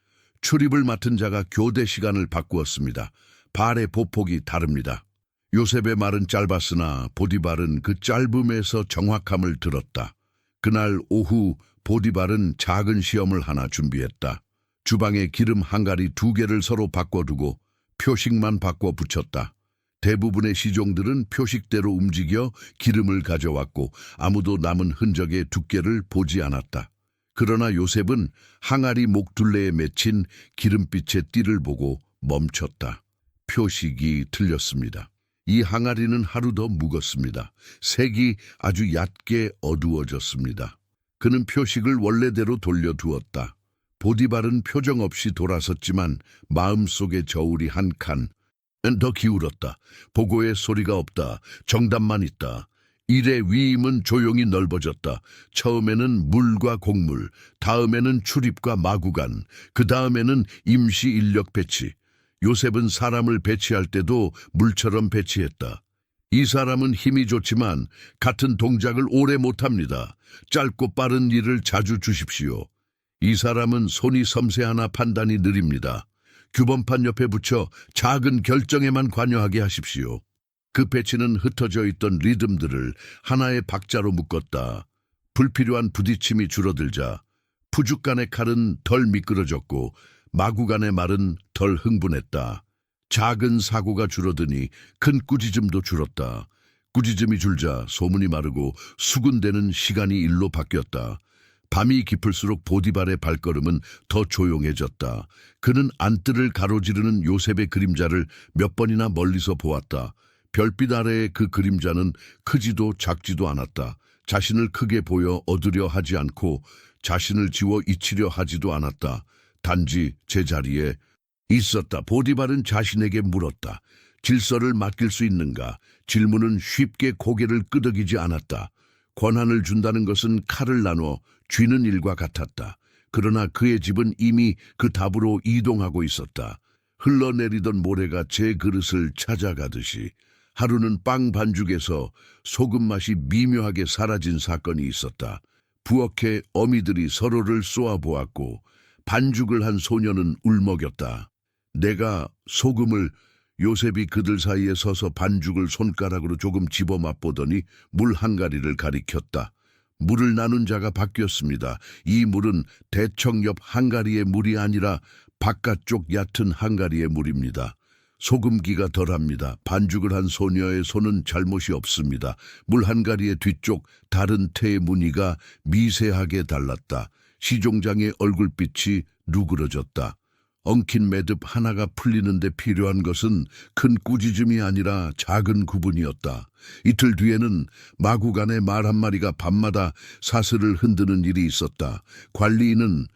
출입을 맡은 자가 교대 시간을 바꾸었습니다. 발의 보폭이 다릅니다. 요셉의 말은 짧았으나 보디발은 그 짧음에서 정확함을 들었다. 그날 오후 보디발은 작은 시험을 하나 준비했다. 주방에 기름 한가리 2개를 서로 바꿔두고 표식만 바꿔 붙였다. 대부분의 시종들은 표식대로 움직여 기름을 가져왔고 아무도 남은 흔적의 두께를 보지 않았다. 그러나 요셉은 항아리 목둘레에 맺힌 기름빛의 띠를 보고 멈췄다. 표식이 틀렸습니다. 이 항아리는 하루 더 묵었습니다. 색이 아주 얕게 어두워졌습니다. 그는 표식을 원래대로 돌려두었다. 보디발은 표정 없이 돌아섰지만 마음속의 저울이 한 칸 더 기울었다. 보고의 소리가 없다. 정답만 있다. 일의 위임은 조용히 넓어졌다. 처음에는 물과 곡물, 다음에는 출입과 마구간, 그 다음에는 임시 인력 배치. 요셉은 사람을 배치할 때도 물처럼 배치했다. 이 사람은 힘이 좋지만 같은 동작을 오래 못합니다. 짧고 빠른 일을 자주 주십시오. 이 사람은 손이 섬세하나 판단이 느립니다. 규범판 옆에 붙여 작은 결정에만 관여하게 하십시오. 그 배치는 흩어져 있던 리듬들을 하나의 박자로 묶었다. 불필요한 부딪힘이 줄어들자 푸죽간의 칼은 덜 미끄러졌고 마구간의 말은 덜 흥분했다. 작은 사고가 줄어드니 큰 꾸짖음도 줄었다. 꾸짖음이 줄자 소문이 마르고 수군대는 시간이 일로 바뀌었다. 밤이 깊을수록 보디발의 발걸음은 더 조용해졌다. 그는 안뜰을 가로지르는 요셉의 그림자를 몇 번이나 멀리서 보았다. 별빛 아래의 그 그림자는 크지도 작지도 않았다. 자신을 크게 보여 얻으려 하지 않고 자신을 지워 잊히려 하지도 않았다. 단지 제자리에 있었다. 보디발은 자신에게 물었다. 질서를 맡길 수 있는가? 질문은 쉽게 고개를 끄덕이지 않았다. 권한을 준다는 것은 칼을 나눠 쥐는 일과 같았다. 그러나 그의 집은 이미 그 답으로 이동하고 있었다. 흘러내리던 모래가 제 그릇을 찾아가듯이 하루는 빵 반죽에서 소금 맛이 미묘하게 사라진 사건이 있었다. 부엌에 어미들이 서로를 쏘아보았고 반죽을 한 소녀는 울먹였다. 내가 소금을 요셉이 그들 사이에 서서 반죽을 손가락으로 조금 집어 맛보더니 물 한가리를 가리켰다. 물을 나눈 자가 바뀌었습니다. 이 물은 대청 옆 한가리의 물이 아니라 바깥쪽 얕은 한가리의 물입니다. 소금기가 덜합니다. 반죽을 한 소녀의 손은 잘못이 없습니다. 물 한가리의 뒤쪽 다른 태의 무늬가 미세하게 달랐다. 시종장의 얼굴빛이 누그러졌다. 엉킨 매듭 하나가 풀리는데 필요한 것은 큰 꾸짖음이 아니라 작은 구분이었다. 이틀 뒤에는 마구간의 말 한마리가 밤마다 사슬을 흔드는 일이 있었다. 관리인은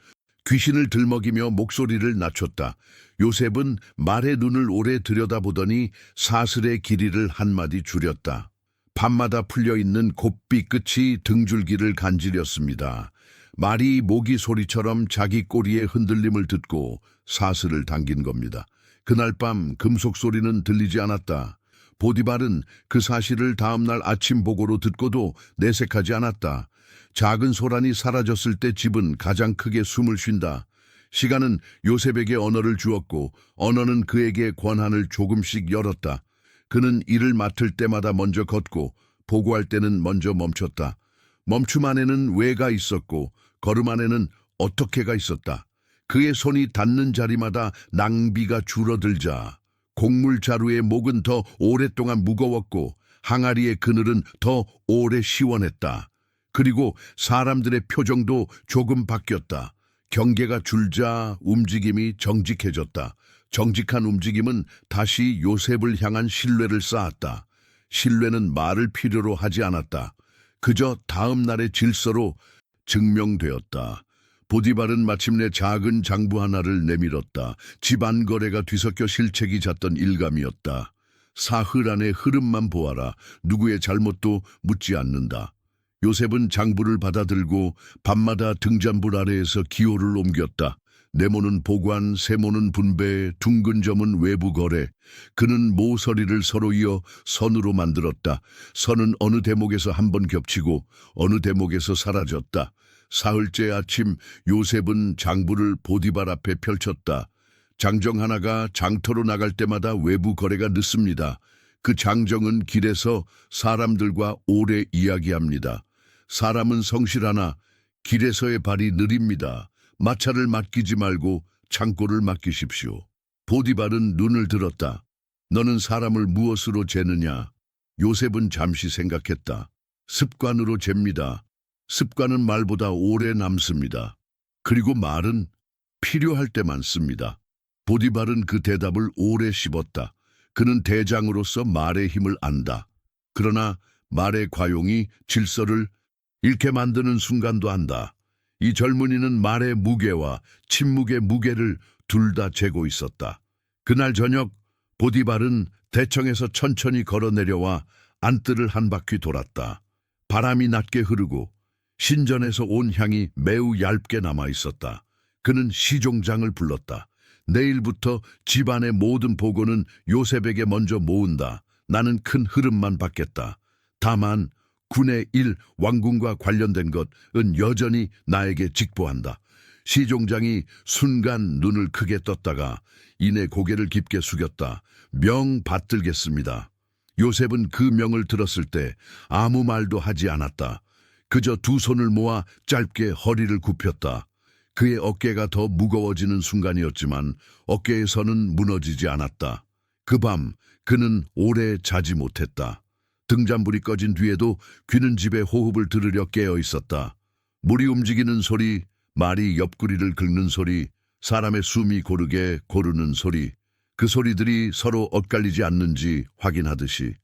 귀신을 들먹이며 목소리를 낮췄다. 요셉은 말의 눈을 오래 들여다보더니 사슬의 길이를 한마디 줄였다. 밤마다 풀려있는 곱비 끝이 등줄기를 간지렸습니다. 말이 모기 소리처럼 자기 꼬리의 흔들림을 듣고 사슬을 당긴 겁니다. 그날 밤 금속 소리는 들리지 않았다. 보디발은 그 사실을 다음날 아침 보고로 듣고도 내색하지 않았다. 작은 소란이 사라졌을 때 집은 가장 크게 숨을 쉰다. 시간은 요셉에게 언어를 주었고 언어는 그에게 권한을 조금씩 열었다. 그는 일을 맡을 때마다 먼저 걷고 보고할 때는 먼저 멈췄다. 멈춤 안에는 왜가 있었고 걸음 안에는 어떻게가 있었다. 그의 손이 닿는 자리마다 낭비가 줄어들자 곡물 자루의 목은 더 오랫동안 무거웠고 항아리의 그늘은 더 오래 시원했다. 그리고 사람들의 표정도 조금 바뀌었다. 경계가 줄자 움직임이 정직해졌다. 정직한 움직임은 다시 요셉을 향한 신뢰를 쌓았다. 신뢰는 말을 필요로 하지 않았다. 그저 다음 날의 질서로 증명되었다. 보디발은 마침내 작은 장부 하나를 내밀었다. 집안 거래가 뒤섞여 실책이 잦던 일감이었다. 사흘 안의 흐름만 보아라. 누구의 잘못도 묻지 않는다. 요셉은 장부를 받아들고 밤마다 등잔불 아래에서 기호를 옮겼다. 네모는 보관, 세모는 분배, 둥근 점은 외부 거래. 그는 모서리를 서로 이어 선으로 만들었다. 선은 어느 대목에서 한 번 겹치고 어느 대목에서 사라졌다. 사흘째 아침 요셉은 장부를 보디발 앞에 펼쳤다. 장정 하나가 장터로 나갈 때마다 외부 거래가 늦습니다. 그 장정은 길에서 사람들과 오래 이야기합니다. 사람은 성실하나 길에서의 발이 느립니다. 마차를 맡기지 말고 창고를 맡기십시오. 보디발은 눈을 들었다. 너는 사람을 무엇으로 재느냐? 요셉은 잠시 생각했다. 습관으로 잽니다. 습관은 말보다 오래 남습니다. 그리고 말은 필요할 때만 씁니다. 보디발은 그 대답을 오래 씹었다. 그는 대장으로서 말의 힘을 안다. 그러나 말의 과용이 질서를 잃게 만드는 순간도 안다. 이 젊은이는 말의 무게와 침묵의 무게를 둘 다 재고 있었다. 그날 저녁 보디발은 대청에서 천천히 걸어 내려와 안뜰을 한 바퀴 돌았다. 바람이 낮게 흐르고 신전에서 온 향이 매우 얇게 남아 있었다. 그는 시종장을 불렀다. 내일부터 집안의 모든 보고는 요셉에게 먼저 모은다. 나는 큰 흐름만 받겠다. 다만 군의 일, 왕궁과 관련된 것은 여전히 나에게 직보한다. 시종장이 순간 눈을 크게 떴다가 이내 고개를 깊게 숙였다. 명 받들겠습니다. 요셉은 그 명을 들었을 때 아무 말도 하지 않았다. 그저 두 손을 모아 짧게 허리를 굽혔다. 그의 어깨가 더 무거워지는 순간이었지만 어깨에서는 무너지지 않았다. 그 밤 그는 오래 자지 못했다. 등잔불이 꺼진 뒤에도 귀는 집에 호흡을 들으려 깨어 있었다. 물이 움직이는 소리, 말이 옆구리를 긁는 소리, 사람의 숨이 고르게 고르는 소리, 그 소리들이 서로 엇갈리지 않는지 확인하듯이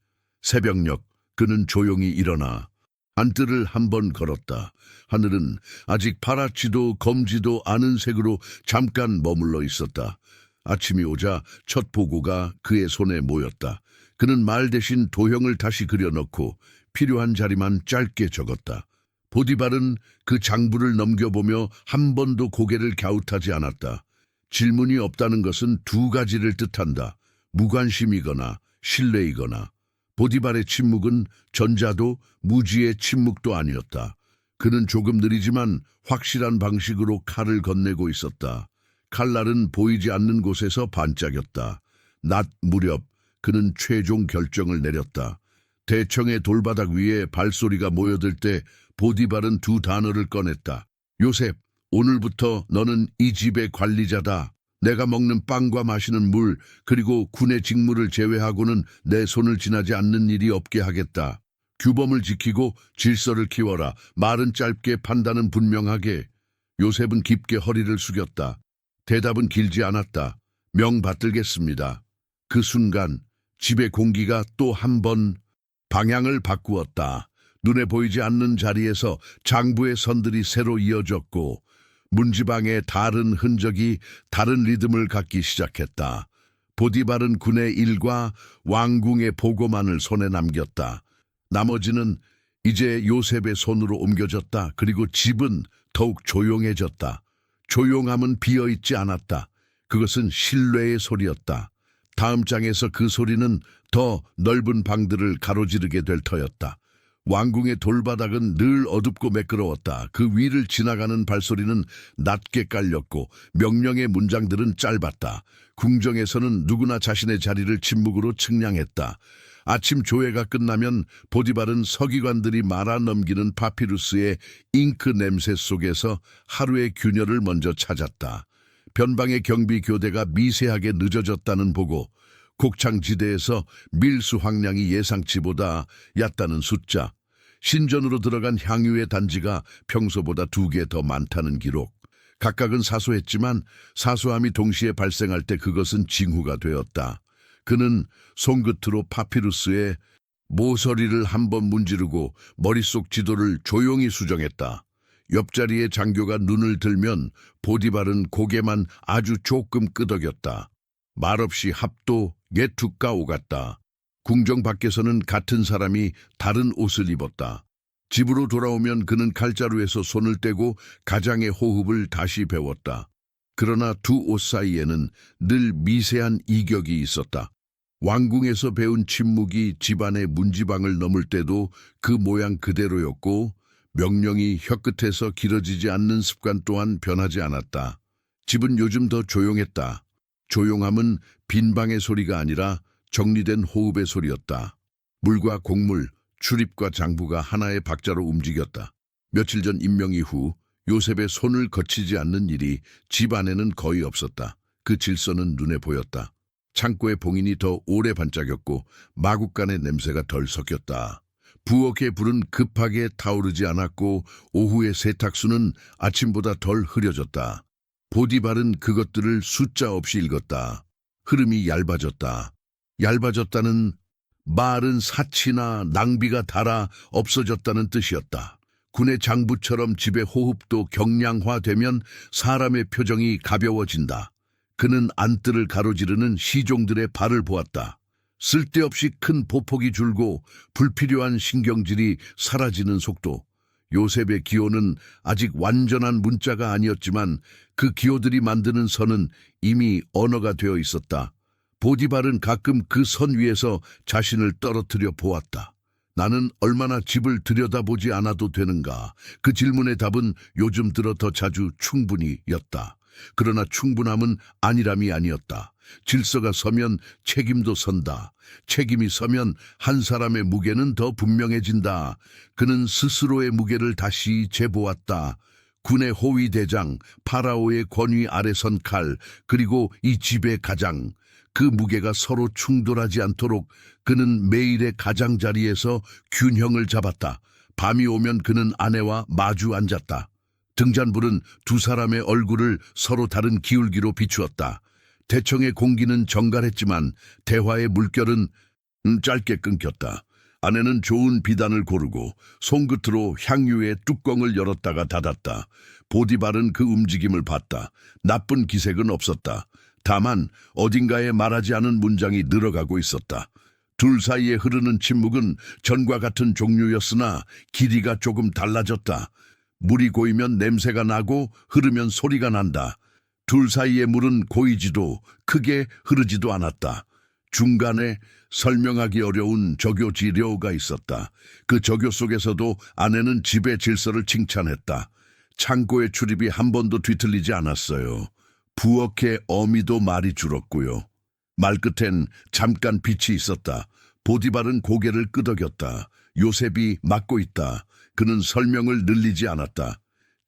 새벽녘 그는 조용히 일어나 안뜰을 한 번 걸었다. 하늘은 아직 파랗지도 검지도 않은 색으로 잠깐 머물러 있었다. 아침이 오자 첫 보고가 그의 손에 모였다. 그는 말 대신 도형을 다시 그려넣고 필요한 자리만 짧게 적었다. 보디발은 그 장부를 넘겨보며 한 번도 고개를 갸웃하지 않았다. 질문이 없다는 것은 두 가지를 뜻한다. 무관심이거나 신뢰이거나. 보디발의 침묵은 전자도 무지의 침묵도 아니었다. 그는 조금 느리지만 확실한 방식으로 칼을 건네고 있었다. 칼날은 보이지 않는 곳에서 반짝였다. 낮 무렵 그는 최종 결정을 내렸다. 대청의 돌바닥 위에 발소리가 모여들 때 보디발은 두 단어를 꺼냈다. 요셉, 오늘부터 너는 이 집의 관리자다. 내가 먹는 빵과 마시는 물, 그리고 군의 직무를 제외하고는 내 손을 지나지 않는 일이 없게 하겠다. 규범을 지키고 질서를 키워라. 말은 짧게, 판단은 분명하게. 요셉은 깊게 허리를 숙였다. 대답은 길지 않았다. 명 받들겠습니다. 그 순간 집의 공기가 또 한 번 방향을 바꾸었다. 눈에 보이지 않는 자리에서 장부의 선들이 새로 이어졌고 문지방의 다른 흔적이 다른 리듬을 갖기 시작했다. 보디발은 군의 일과 왕궁의 보고만을 손에 남겼다. 나머지는 이제 요셉의 손으로 옮겨졌다. 그리고 집은 더욱 조용해졌다. 조용함은 비어있지 않았다. 그것은 신뢰의 소리였다. 다음 장에서 그 소리는 더 넓은 방들을 가로지르게 될 터였다. 왕궁의 돌바닥은 늘 어둡고 매끄러웠다. 그 위를 지나가는 발소리는 낮게 깔렸고 명령의 문장들은 짧았다. 궁정에서는 누구나 자신의 자리를 침묵으로 측량했다. 아침 조회가 끝나면 보디발은 서기관들이 말아 넘기는 파피루스의 잉크 냄새 속에서 하루의 균열을 먼저 찾았다. 변방의 경비 교대가 미세하게 늦어졌다는 보고, 곡창지대에서 밀수 황량이 예상치보다 얕다는 숫자, 신전으로 들어간 향유의 단지가 평소보다 2개 더 많다는 기록. 각각은 사소했지만 사소함이 동시에 발생할 때 그것은 징후가 되었다. 그는 손끝으로 파피루스의 모서리를 한번 문지르고 머릿속 지도를 조용히 수정했다. 옆자리에 장교가 눈을 들면 보디발은 고개만 아주 조금 끄덕였다. 말없이 합도 예툭가 오갔다. 궁정 밖에서는 같은 사람이 다른 옷을 입었다. 집으로 돌아오면 그는 칼자루에서 손을 떼고 가장의 호흡을 다시 배웠다. 그러나 두 옷 사이에는 늘 미세한 이격이 있었다. 왕궁에서 배운 침묵이 집안의 문지방을 넘을 때도 그 모양 그대로였고, 명령이 혀끝에서 길어지지 않는 습관 또한 변하지 않았다. 집은 요즘 더 조용했다. 조용함은 빈방의 소리가 아니라 정리된 호흡의 소리였다. 물과 곡물, 출입과 장부가 하나의 박자로 움직였다. 며칠 전 임명 이후 요셉의 손을 거치지 않는 일이 집 안에는 거의 없었다. 그 질서는 눈에 보였다. 창고의 봉인이 더 오래 반짝였고 마구간의 냄새가 덜 섞였다. 부엌의 불은 급하게 타오르지 않았고 오후의 세탁수는 아침보다 덜 흐려졌다. 보디발은 그것들을 숫자 없이 읽었다. 흐름이 얇아졌다. 얇아졌다는 말은 사치나 낭비가 닳아 없어졌다는 뜻이었다. 군의 장부처럼 집의 호흡도 경량화되면 사람의 표정이 가벼워진다. 그는 안뜰을 가로지르는 시종들의 발을 보았다. 쓸데없이 큰 보폭이 줄고 불필요한 신경질이 사라지는 속도. 요셉의 기호는 아직 완전한 문자가 아니었지만 그 기호들이 만드는 선은 이미 언어가 되어 있었다. 보디발은 가끔 그 선 위에서 자신을 떨어뜨려 보았다. 나는 얼마나 집을 들여다보지 않아도 되는가? 그 질문의 답은 요즘 들어 더 자주 충분히였다. 그러나 충분함은 안일함이 아니었다. 질서가 서면 책임도 선다. 책임이 서면 한 사람의 무게는 더 분명해진다. 그는 스스로의 무게를 다시 재보았다. 군의 호위대장, 파라오의 권위 아래 선 칼, 그리고 이 집의 가장. 그 무게가 서로 충돌하지 않도록 그는 매일의 가장자리에서 균형을 잡았다. 밤이 오면 그는 아내와 마주 앉았다. 등잔불은 두 사람의 얼굴을 서로 다른 기울기로 비추었다. 대청의 공기는 정갈했지만 대화의 물결은 짧게 끊겼다. 아내는 좋은 비단을 고르고 손끝으로 향유의 뚜껑을 열었다가 닫았다. 보디발은 그 움직임을 봤다. 나쁜 기색은 없었다. 다만 어딘가에 말하지 않은 문장이 늘어가고 있었다. 둘 사이에 흐르는 침묵은 전과 같은 종류였으나 길이가 조금 달라졌다. 물이 고이면 냄새가 나고 흐르면 소리가 난다. 둘 사이의 물은 고이지도 크게 흐르지도 않았다. 중간에 설명하기 어려운 저교 지려가 있었다. 그 저교 속에서도 아내는 집의 질서를 칭찬했다. 창고의 출입이 한 번도 뒤틀리지 않았어요. 부엌의 어미도 말이 줄었고요. 말끝엔 잠깐 빛이 있었다. 보디발은 고개를 끄덕였다. 요셉이 맡고 있다. 그는 설명을 늘리지 않았다.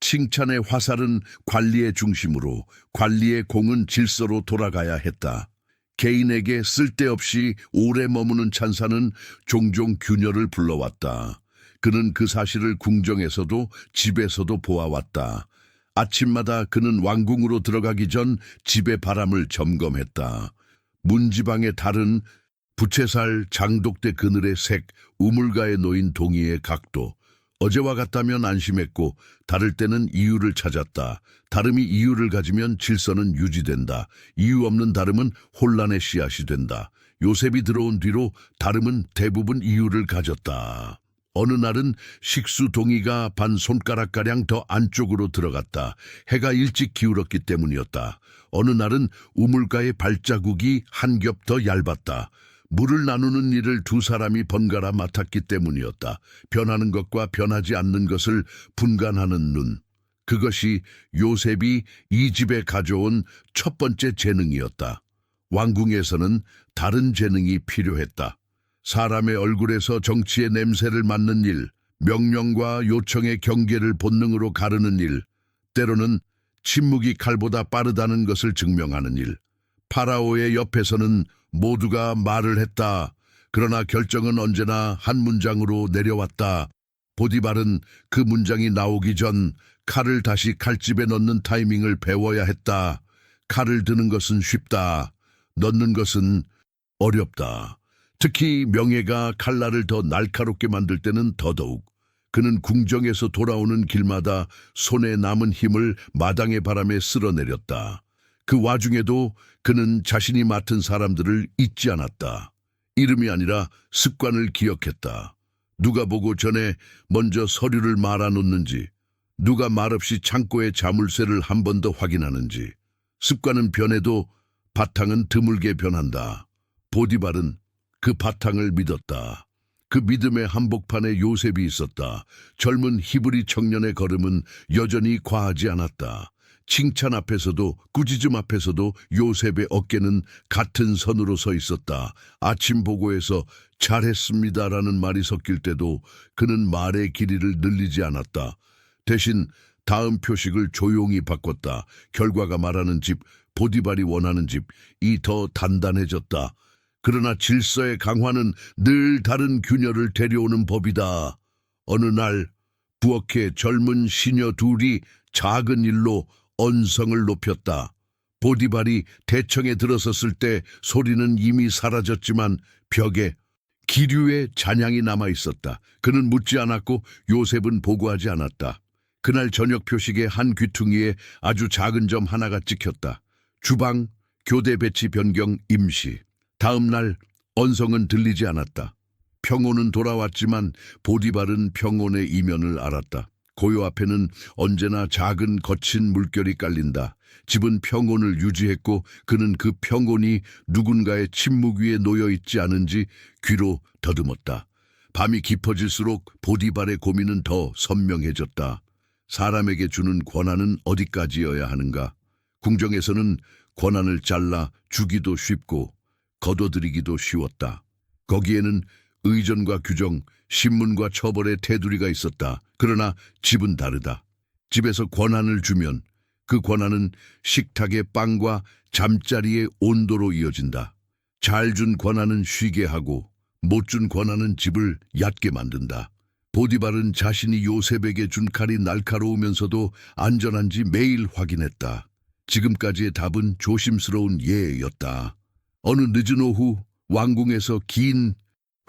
칭찬의 화살은 관리의 중심으로, 관리의 공은 질서로 돌아가야 했다. 개인에게 쓸데없이 오래 머무는 찬사는 종종 균열을 불러왔다. 그는 그 사실을 궁정에서도 집에서도 보아왔다. 아침마다 그는 왕궁으로 들어가기 전 집의 바람을 점검했다. 문지방의 달은 부채살 장독대 그늘의 색, 우물가에 놓인 동이의 각도. 어제와 같다면 안심했고 다를 때는 이유를 찾았다. 다름이 이유를 가지면 질서는 유지된다. 이유 없는 다름은 혼란의 씨앗이 된다. 요셉이 들어온 뒤로 다름은 대부분 이유를 가졌다. 어느 날은 식수 동이가 반 손가락가량 더 안쪽으로 들어갔다. 해가 일찍 기울었기 때문이었다. 어느 날은 우물가의 발자국이 한 겹 더 얇았다. 물을 나누는 일을 두 사람이 번갈아 맡았기 때문이었다. 변하는 것과 변하지 않는 것을 분간하는 눈. 그것이 요셉이 이 집에 가져온 첫 번째 재능이었다. 왕궁에서는 다른 재능이 필요했다. 사람의 얼굴에서 정치의 냄새를 맡는 일, 명령과 요청의 경계를 본능으로 가르는 일, 때로는 침묵이 칼보다 빠르다는 것을 증명하는 일. 파라오의 옆에서는 모두가 말을 했다. 그러나 결정은 언제나 한 문장으로 내려왔다. 보디발은 그 문장이 나오기 전 칼을 다시 칼집에 넣는 타이밍을 배워야 했다. 칼을 드는 것은 쉽다. 넣는 것은 어렵다. 특히 명예가 칼날을 더 날카롭게 만들 때는 더더욱. 그는 궁정에서 돌아오는 길마다 손에 남은 힘을 마당의 바람에 쓸어내렸다. 그 와중에도 그는 자신이 맡은 사람들을 잊지 않았다. 이름이 아니라 습관을 기억했다. 누가 보고 전에 먼저 서류를 말아놓는지, 누가 말없이 창고의 자물쇠를 한 번 더 확인하는지. 습관은 변해도 바탕은 드물게 변한다. 보디발은 그 바탕을 믿었다. 그 믿음의 한복판에 요셉이 있었다. 젊은 히브리 청년의 걸음은 여전히 과하지 않았다. 칭찬 앞에서도 꾸짖음 앞에서도 요셉의 어깨는 같은 선으로 서 있었다. 아침 보고에서 잘했습니다라는 말이 섞일 때도 그는 말의 길이를 늘리지 않았다. 대신 다음 표식을 조용히 바꿨다. 결과가 말하는 집, 보디발이 원하는 집이 더 단단해졌다. 그러나 질서의 강화는 늘 다른 균열을 데려오는 법이다. 어느 날 부엌에 젊은 시녀 둘이 작은 일로 언성을 높였다. 보디발이 대청에 들어섰을 때 소리는 이미 사라졌지만 벽에 기류의 잔향이 남아 있었다. 그는 묻지 않았고 요셉은 보고하지 않았다. 그날 저녁 표식의 한 귀퉁이에 아주 작은 점 하나가 찍혔다. 주방, 교대 배치 변경 임시. 다음 날 언성은 들리지 않았다. 평온은 돌아왔지만 보디발은 평온의 이면을 알았다. 고요 앞에는 언제나 작은 거친 물결이 깔린다. 집은 평온을 유지했고 그는 그 평온이 누군가의 침묵 위에 놓여있지 않은지 귀로 더듬었다. 밤이 깊어질수록 보디발의 고민은 더 선명해졌다. 사람에게 주는 권한은 어디까지여야 하는가? 궁정에서는 권한을 잘라 주기도 쉽고 거둬들이기도 쉬웠다. 거기에는 의전과 규정, 신문과 처벌의 테두리가 있었다. 그러나 집은 다르다. 집에서 권한을 주면 그 권한은 식탁의 빵과 잠자리의 온도로 이어진다. 잘 준 권한은 쉬게 하고 못 준 권한은 집을 얕게 만든다. 보디발은 자신이 요셉에게 준 칼이 날카로우면서도 안전한지 매일 확인했다. 지금까지의 답은 조심스러운 예였다. 어느 늦은 오후 왕궁에서 긴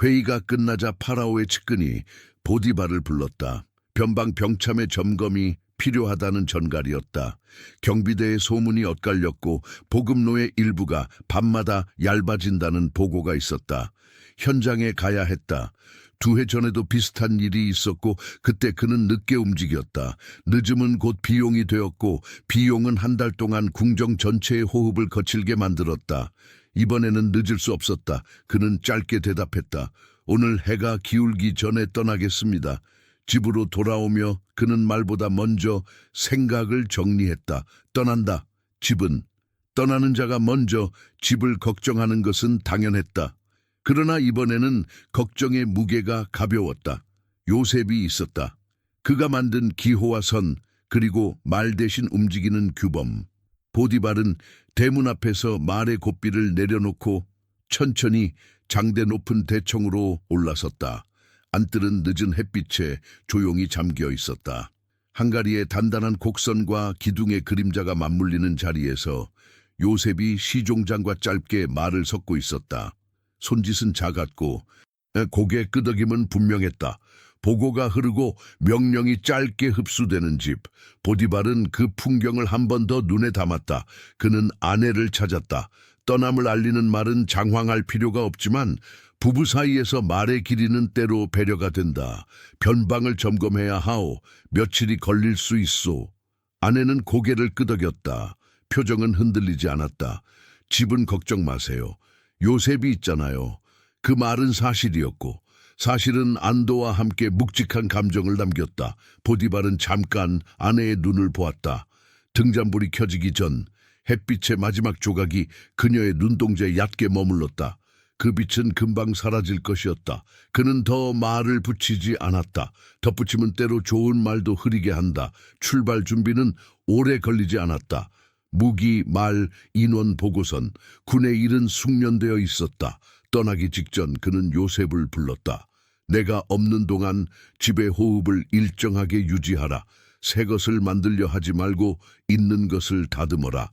회의가 끝나자 파라오의 측근이 보디발을 불렀다. 변방 병참의 점검이 필요하다는 전갈이었다. 경비대의 소문이 엇갈렸고 보급로의 일부가 밤마다 얇아진다는 보고가 있었다. 현장에 가야 했다. 2해 전에도 비슷한 일이 있었고 그때 그는 늦게 움직였다. 늦음은 곧 비용이 되었고 비용은 한 달 동안 궁정 전체의 호흡을 거칠게 만들었다. 이번에는 늦을 수 없었다. 그는 짧게 대답했다. 오늘 해가 기울기 전에 떠나겠습니다. 집으로 돌아오며 그는 말보다 먼저 생각을 정리했다. 떠난다. 집은. 떠나는 자가 먼저 집을 걱정하는 것은 당연했다. 그러나 이번에는 걱정의 무게가 가벼웠다. 요셉이 있었다. 그가 만든 기호와 선, 그리고 말 대신 움직이는 규범. 보디발은 대문 앞에서 말의 고삐를 내려놓고 천천히 장대 높은 대청으로 올라섰다. 안뜰은 늦은 햇빛에 조용히 잠겨 있었다. 한가리의 단단한 곡선과 기둥의 그림자가 맞물리는 자리에서 요셉이 시종장과 짧게 말을 섞고 있었다. 손짓은 작았고 고개 끄덕임은 분명했다. 보고가 흐르고 명령이 짧게 흡수되는 집. 보디발은 그 풍경을 한 번 더 눈에 담았다. 그는 아내를 찾았다. 떠남을 알리는 말은 장황할 필요가 없지만 부부 사이에서 말의 길이는 때로 배려가 된다. 변방을 점검해야 하오. 며칠이 걸릴 수 있소. 아내는 고개를 끄덕였다. 표정은 흔들리지 않았다. 집은 걱정 마세요. 요셉이 있잖아요. 그 말은 사실이었고 사실은 안도와 함께 묵직한 감정을 남겼다. 보디발은 잠깐 아내의 눈을 보았다. 등잔불이 켜지기 전 햇빛의 마지막 조각이 그녀의 눈동자에 얕게 머물렀다. 그 빛은 금방 사라질 것이었다. 그는 더 말을 붙이지 않았다. 덧붙이면 때로 좋은 말도 흐리게 한다. 출발 준비는 오래 걸리지 않았다. 무기, 말, 인원 보고선, 군의 일은 숙련되어 있었다. 떠나기 직전 그는 요셉을 불렀다. 내가 없는 동안 집의 호흡을 일정하게 유지하라. 새 것을 만들려 하지 말고 있는 것을 다듬어라.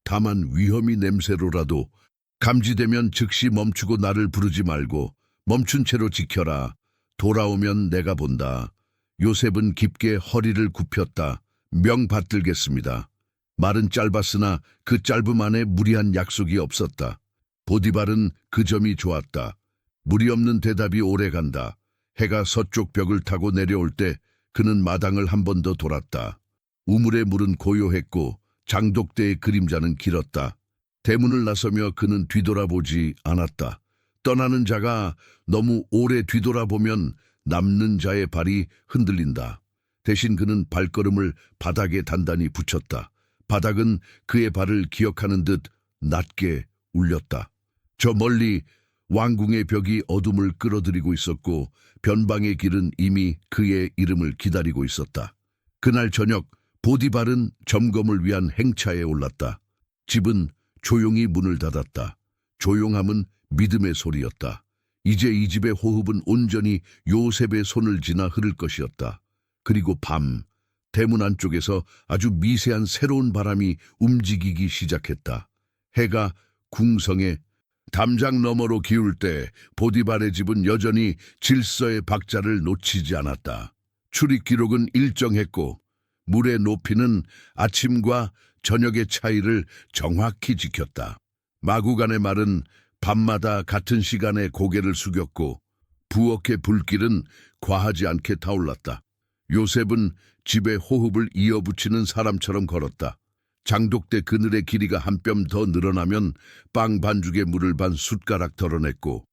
다만 위험이 냄새로라도 감지되면 즉시 멈추고 나를 부르지 말고 멈춘 채로 지켜라. 돌아오면 내가 본다. 요셉은 깊게 허리를 굽혔다. 명 받들겠습니다. 말은 짧았으나 그 짧음 안에 무리한 약속이 없었다. 보디발은 그 점이 좋았다. 무리 없는 대답이 오래간다. 해가 서쪽 벽을 타고 내려올 때 그는 마당을 한 번 더 돌았다. 우물의 물은 고요했고 장독대의 그림자는 길었다. 대문을 나서며 그는 뒤돌아보지 않았다. 떠나는 자가 너무 오래 뒤돌아보면 남는 자의 발이 흔들린다. 대신 그는 발걸음을 바닥에 단단히 붙였다. 바닥은 그의 발을 기억하는 듯 낮게 울렸다. 저 멀리 왕궁의 벽이 어둠을 끌어들이고 있었고 변방의 길은 이미 그의 이름을 기다리고 있었다. 그날 저녁 보디발은 점검을 위한 행차에 올랐다. 집은 조용히 문을 닫았다. 조용함은 믿음의 소리였다. 이제 이 집의 호흡은 온전히 요셉의 손을 지나 흐를 것이었다. 그리고 밤, 대문 안쪽에서 아주 미세한 새로운 바람이 움직이기 시작했다. 해가 궁성의 담장 너머로 기울 때 보디발의 집은 여전히 질서의 박자를 놓치지 않았다. 출입 기록은 일정했고 물의 높이는 아침과 저녁의 차이를 정확히 지켰다. 마구간의 말은 밤마다 같은 시간에 고개를 숙였고 부엌의 불길은 과하지 않게 타올랐다. 요셉은 집의 호흡을 이어붙이는 사람처럼 걸었다. 장독대 그늘의 길이가 한 뼘 더 늘어나면 빵 반죽에 물을 반 숟가락 덜어냈고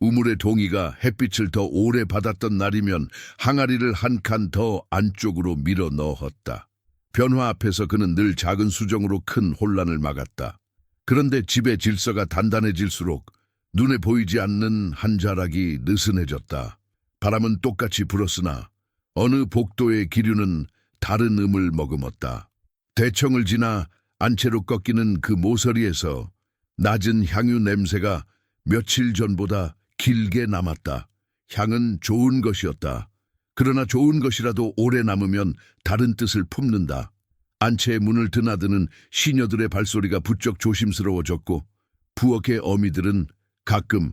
우물의 동이가 햇빛을 더 오래 받았던 날이면 항아리를 한 칸 더 안쪽으로 밀어 넣었다. 변화 앞에서 그는 늘 작은 수정으로 큰 혼란을 막았다. 그런데 집의 질서가 단단해질수록 눈에 보이지 않는 한 자락이 느슨해졌다. 바람은 똑같이 불었으나 어느 복도의 기류는 다른 음을 머금었다. 대청을 지나 안채로 꺾이는 그 모서리에서 낮은 향유 냄새가 며칠 전보다 길게 남았다. 향은 좋은 것이었다. 그러나 좋은 것이라도 오래 남으면 다른 뜻을 품는다. 안채의 문을 드나드는 시녀들의 발소리가 부쩍 조심스러워졌고 부엌의 어미들은 가끔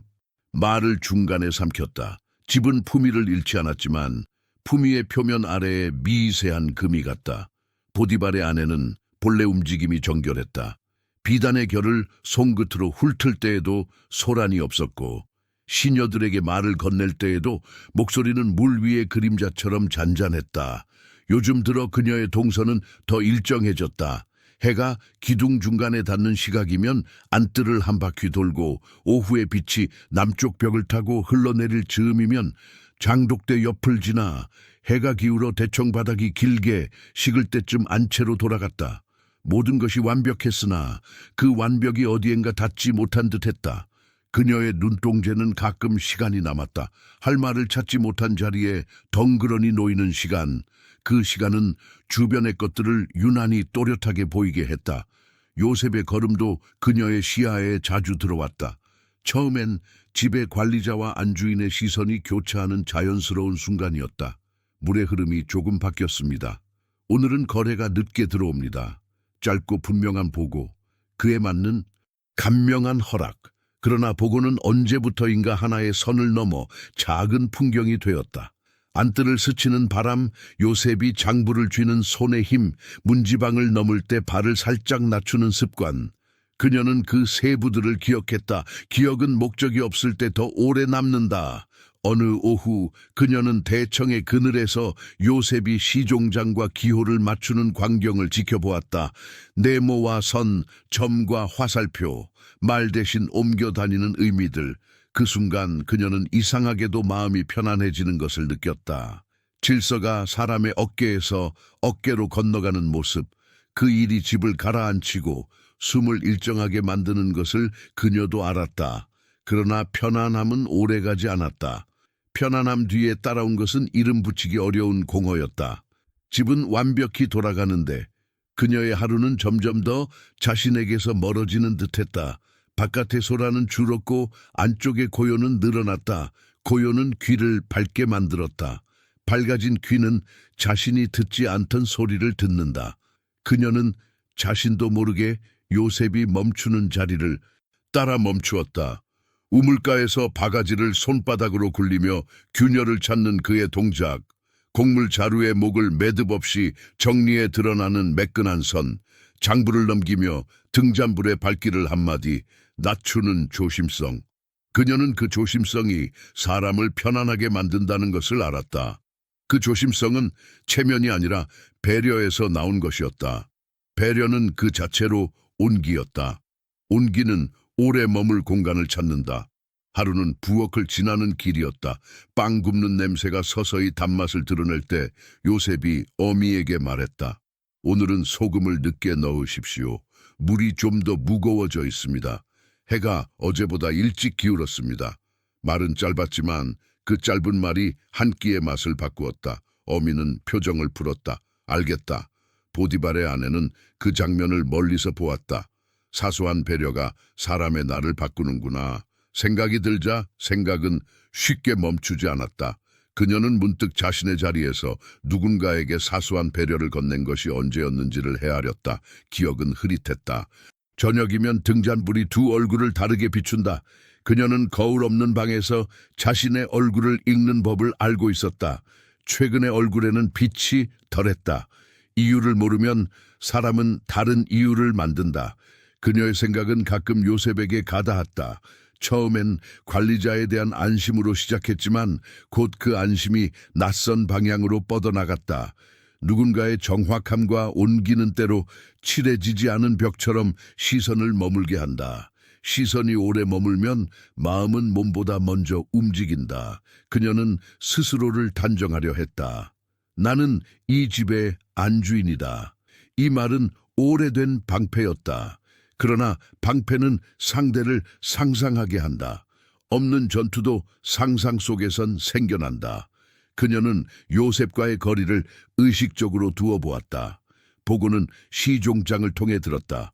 말을 중간에 삼켰다. 집은 품위를 잃지 않았지만 품위의 표면 아래에 미세한 금이 같다. 보디발의 아내는 본래 움직임이 정결했다. 비단의 결을 손끝으로 훑을 때에도 소란이 없었고 시녀들에게 말을 건넬 때에도 목소리는 물 위의 그림자처럼 잔잔했다. 요즘 들어 그녀의 동선은 더 일정해졌다. 해가 기둥 중간에 닿는 시각이면 안뜰을 한 바퀴 돌고 오후의 빛이 남쪽 벽을 타고 흘러내릴 즈음이면 장독대 옆을 지나 해가 기울어 대청 바닥이 길게 식을 때쯤 안채로 돌아갔다. 모든 것이 완벽했으나 그 완벽이 어디엔가 닿지 못한 듯했다. 그녀의 눈동자는 가끔 시간이 남았다. 할 말을 찾지 못한 자리에 덩그러니 놓이는 시간. 그 시간은 주변의 것들을 유난히 또렷하게 보이게 했다. 요셉의 걸음도 그녀의 시야에 자주 들어왔다. 처음엔 집의 관리자와 안주인의 시선이 교차하는 자연스러운 순간이었다. 물의 흐름이 조금 바뀌었습니다. 오늘은 거래가 늦게 들어옵니다. 짧고 분명한 보고, 그에 맞는 간명한 허락. 그러나 보고는 언제부터인가 하나의 선을 넘어 작은 풍경이 되었다. 안뜰을 스치는 바람, 요셉이 장부를 쥐는 손의 힘, 문지방을 넘을 때 발을 살짝 낮추는 습관. 그녀는 그 세부들을 기억했다. 기억은 목적이 없을 때 더 오래 남는다. 어느 오후 그녀는 대청의 그늘에서 요셉이 시종장과 기호를 맞추는 광경을 지켜보았다. 네모와 선, 점과 화살표, 말 대신 옮겨 다니는 의미들. 그 순간 그녀는 이상하게도 마음이 편안해지는 것을 느꼈다. 질서가 사람의 어깨에서 어깨로 건너가는 모습, 그 일이 집을 가라앉히고 숨을 일정하게 만드는 것을 그녀도 알았다. 그러나 편안함은 오래가지 않았다. 편안함 뒤에 따라온 것은 이름 붙이기 어려운 공허였다. 집은 완벽히 돌아가는데 그녀의 하루는 점점 더 자신에게서 멀어지는 듯했다. 바깥의 소라는 줄었고 안쪽의 고요는 늘어났다. 고요는 귀를 밝게 만들었다. 밝아진 귀는 자신이 듣지 않던 소리를 듣는다. 그녀는 자신도 모르게 요셉이 멈추는 자리를 따라 멈추었다. 우물가에서 바가지를 손바닥으로 굴리며 균열을 찾는 그의 동작, 곡물 자루에 목을 매듭 없이 정리해 드러나는 매끈한 선, 장부를 넘기며 등잔불에 발길을 한마디, 낮추는 조심성. 그녀는 그 조심성이 사람을 편안하게 만든다는 것을 알았다. 그 조심성은 체면이 아니라 배려에서 나온 것이었다. 배려는 그 자체로 온기였다. 온기는 오래 머물 공간을 찾는다. 하루는 부엌을 지나는 길이었다. 빵 굽는 냄새가 서서히 단맛을 드러낼 때 요셉이 어미에게 말했다. 오늘은 소금을 늦게 넣으십시오. 물이 좀 더 무거워져 있습니다. 해가 어제보다 일찍 기울었습니다. 말은 짧았지만 그 짧은 말이 한 끼의 맛을 바꾸었다. 어미는 표정을 풀었다. 알겠다. 보디발의 아내는 그 장면을 멀리서 보았다. 사소한 배려가 사람의 날을 바꾸는구나. 생각이 들자 생각은 쉽게 멈추지 않았다. 그녀는 문득 자신의 자리에서 누군가에게 사소한 배려를 건넨 것이 언제였는지를 헤아렸다. 기억은 흐릿했다. 저녁이면 등잔불이 두 얼굴을 다르게 비춘다. 그녀는 거울 없는 방에서 자신의 얼굴을 읽는 법을 알고 있었다. 최근의 얼굴에는 빛이 덜했다. 이유를 모르면 사람은 다른 이유를 만든다. 그녀의 생각은 가끔 요셉에게 가닿았다. 처음엔 관리자에 대한 안심으로 시작했지만 곧 그 안심이 낯선 방향으로 뻗어나갔다. 누군가의 정확함과 온기는 때로 칠해지지 않은 벽처럼 시선을 머물게 한다. 시선이 오래 머물면 마음은 몸보다 먼저 움직인다. 그녀는 스스로를 단정하려 했다. 나는 이 집의 안주인이다. 이 말은 오래된 방패였다. 그러나 방패는 상대를 상상하게 한다. 없는 전투도 상상 속에선 생겨난다. 그녀는 요셉과의 거리를 의식적으로 두어 보았다. 보고는 시종장을 통해 들었다.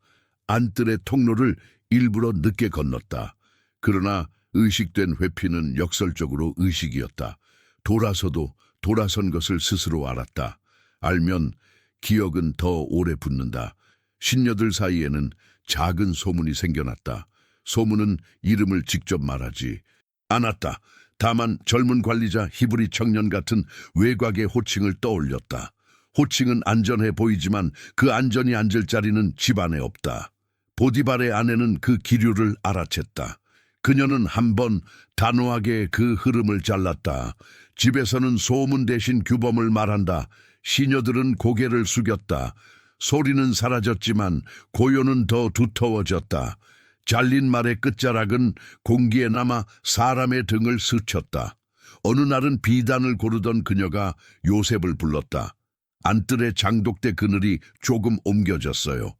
안뜰의 통로를 일부러 늦게 건넜다. 그러나 의식된 회피는 역설적으로 의식이었다. 돌아서도 돌아선 것을 스스로 알았다. 알면 기억은 더 오래 붙는다. 신녀들 사이에는 작은 소문이 생겨났다. 소문은 이름을 직접 말하지 않았다. 다만 젊은 관리자 히브리 청년 같은 외곽의 호칭을 떠올렸다. 호칭은 안전해 보이지만 그 안전이 앉을 자리는 집안에 없다. 보디발의 아내는 그 기류를 알아챘다. 그녀는 한번 단호하게 그 흐름을 잘랐다. 집에서는 소문 대신 규범을 말한다. 시녀들은 고개를 숙였다. 소리는 사라졌지만 고요는 더 두터워졌다. 잘린 말의 끝자락은 공기에 남아 사람의 등을 스쳤다. 어느 날은 비단을 고르던 그녀가 요셉을 불렀다. 안뜰의 장독대 그늘이 조금 옮겨졌어요.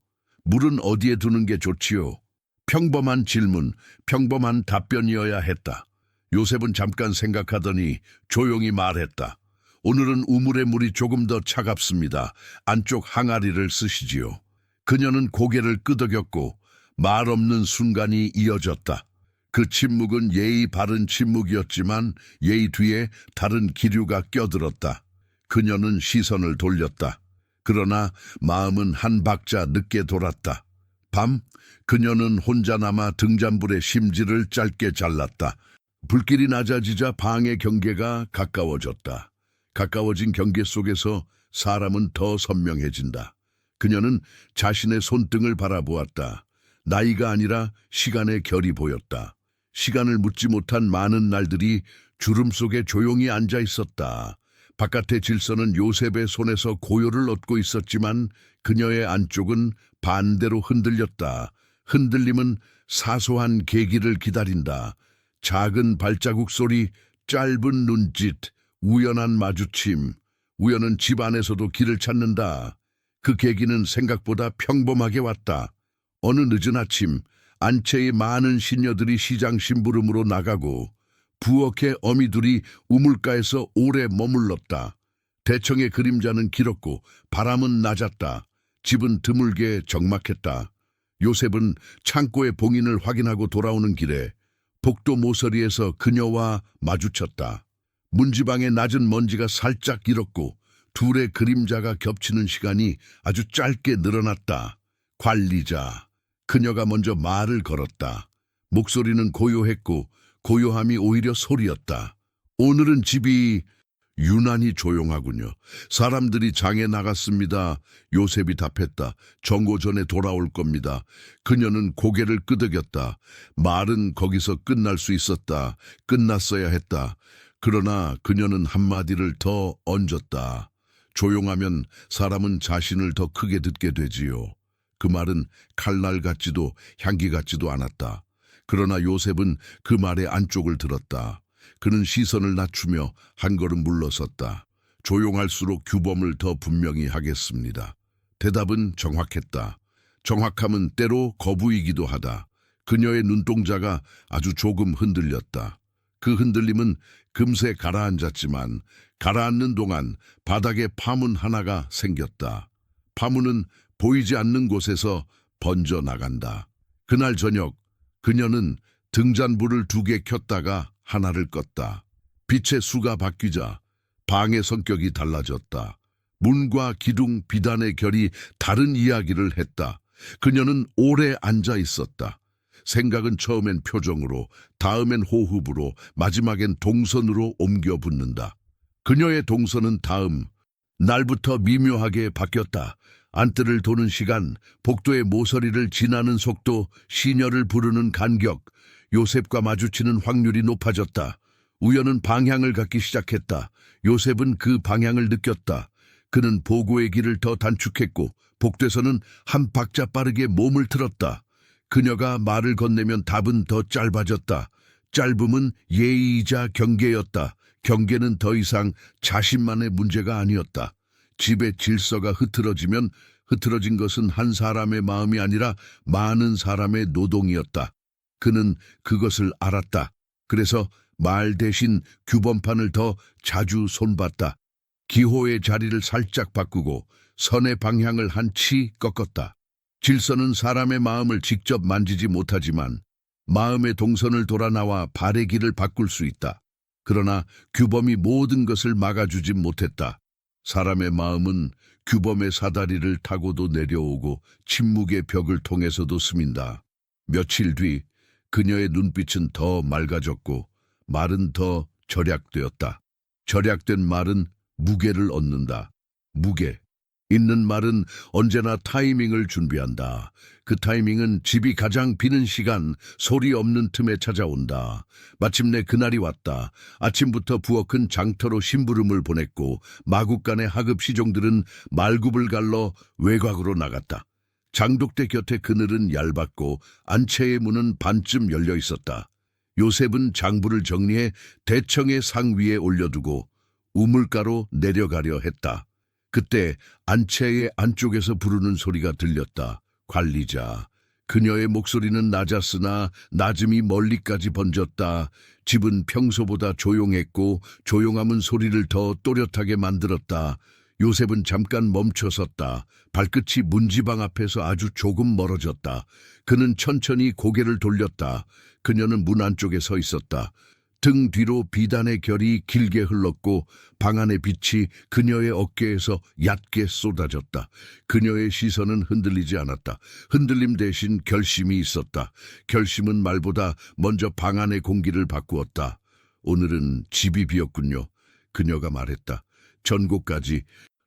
물은 어디에 두는 게 좋지요? 평범한 질문, 평범한 답변이어야 했다. 요셉은 잠깐 생각하더니 조용히 말했다. 오늘은 우물의 물이 조금 더 차갑습니다. 안쪽 항아리를 쓰시지요. 그녀는 고개를 끄덕였고 말 없는 순간이 이어졌다. 그 침묵은 예의 바른 침묵이었지만 예의 뒤에 다른 기류가 껴들었다. 그녀는 시선을 돌렸다. 그러나 마음은 한 박자 늦게 돌았다. 밤, 그녀는 혼자 남아 등잔불의 심지를 짧게 잘랐다. 불길이 낮아지자 방의 경계가 가까워졌다. 가까워진 경계 속에서 사람은 더 선명해진다. 그녀는 자신의 손등을 바라보았다. 나이가 아니라 시간의 결이 보였다. 시간을 묻지 못한 많은 날들이 주름 속에 조용히 앉아 있었다. 바깥의 질서는 요셉의 손에서 고요를 얻고 있었지만 그녀의 안쪽은 반대로 흔들렸다. 흔들림은 사소한 계기를 기다린다. 작은 발자국 소리, 짧은 눈짓, 우연한 마주침. 우연은 집 안에서도 길을 찾는다. 그 계기는 생각보다 평범하게 왔다. 어느 늦은 아침, 안채의 많은 시녀들이 시장 심부름으로 나가고 부엌의 어미들이 우물가에서 오래 머물렀다. 대청의 그림자는 길었고 바람은 낮았다. 집은 드물게 적막했다. 요셉은 창고의 봉인을 확인하고 돌아오는 길에 복도 모서리에서 그녀와 마주쳤다. 문지방의 낮은 먼지가 살짝 일었고 둘의 그림자가 겹치는 시간이 아주 짧게 늘어났다. 관리자. 그녀가 먼저 말을 걸었다. 목소리는 고요했고 고요함이 오히려 소리였다. 오늘은 집이 유난히 조용하군요. 사람들이 장에 나갔습니다. 요셉이 답했다. 정오 전에 돌아올 겁니다. 그녀는 고개를 끄덕였다. 말은 거기서 끝날 수 있었다. 끝났어야 했다. 그러나 그녀는 한마디를 더 얹었다. 조용하면 사람은 자신을 더 크게 듣게 되지요. 그 말은 칼날 같지도 향기 같지도 않았다. 그러나 요셉은 그 말의 안쪽을 들었다. 그는 시선을 낮추며 한 걸음 물러섰다. 조용할수록 규범을 더 분명히 하겠습니다. 대답은 정확했다. 정확함은 때로 거부이기도 하다. 그녀의 눈동자가 아주 조금 흔들렸다. 그 흔들림은 금세 가라앉았지만 가라앉는 동안 바닥에 파문 하나가 생겼다. 파문은 보이지 않는 곳에서 번져 나간다. 그날 저녁 그녀는 등잔불을 2개 켰다가 하나를 껐다. 빛의 수가 바뀌자 방의 성격이 달라졌다. 문과 기둥, 비단의 결이 다른 이야기를 했다. 그녀는 오래 앉아 있었다. 생각은 처음엔 표정으로, 다음엔 호흡으로, 마지막엔 동선으로 옮겨 붙는다. 그녀의 동선은 다음 날부터 미묘하게 바뀌었다. 안뜰을 도는 시간, 복도의 모서리를 지나는 속도, 시녀를 부르는 간격, 요셉과 마주치는 확률이 높아졌다. 우연은 방향을 갖기 시작했다. 요셉은 그 방향을 느꼈다. 그는 보고의 길을 더 단축했고 복도에서는 한 박자 빠르게 몸을 틀었다. 그녀가 말을 건네면 답은 더 짧아졌다. 짧음은 예의이자 경계였다. 경계는 더 이상 자신만의 문제가 아니었다. 집의 질서가 흐트러지면 흐트러진 것은 한 사람의 마음이 아니라 많은 사람의 노동이었다. 그는 그것을 알았다. 그래서 말 대신 규범판을 더 자주 손봤다. 기호의 자리를 살짝 바꾸고 선의 방향을 한 치 꺾었다. 질서는 사람의 마음을 직접 만지지 못하지만 마음의 동선을 돌아 나와 발의 길을 바꿀 수 있다. 그러나 규범이 모든 것을 막아주지 못했다. 사람의 마음은 규범의 사다리를 타고도 내려오고 침묵의 벽을 통해서도 스민다. 며칠 뒤 그녀의 눈빛은 더 맑아졌고 말은 더 절약되었다. 절약된 말은 무게를 얻는다. 무게. 있는 말은 언제나 타이밍을 준비한다. 그 타이밍은 집이 가장 비는 시간, 소리 없는 틈에 찾아온다. 마침내 그날이 왔다. 아침부터 부엌은 장터로 심부름을 보냈고 마국간의 하급 시종들은 말굽을 갈러 외곽으로 나갔다. 장독대 곁에 그늘은 얇았고 안채의 문은 반쯤 열려 있었다. 요셉은 장부를 정리해 대청의 상 위에 올려두고 우물가로 내려가려 했다. 그때 안채의 안쪽에서 부르는 소리가 들렸다. 관리자. 그녀의 목소리는 낮았으나 낮음이 멀리까지 번졌다. 집은 평소보다 조용했고 조용함은 소리를 더 또렷하게 만들었다. 요셉은 잠깐 멈춰섰다. 발끝이 문지방 앞에서 아주 조금 멀어졌다. 그는 천천히 고개를 돌렸다. 그녀는 문 안쪽에 서 있었다. 등 뒤로 비단의 결이 길게 흘렀고 방 안의 빛이 그녀의 어깨에서 얕게 쏟아졌다. 그녀의 시선은 흔들리지 않았다. 흔들림 대신 결심이 있었다. 결심은 말보다 먼저 방 안의 공기를 바꾸었다. 오늘은 집이 비었군요. 그녀가 말했다. 전곳까지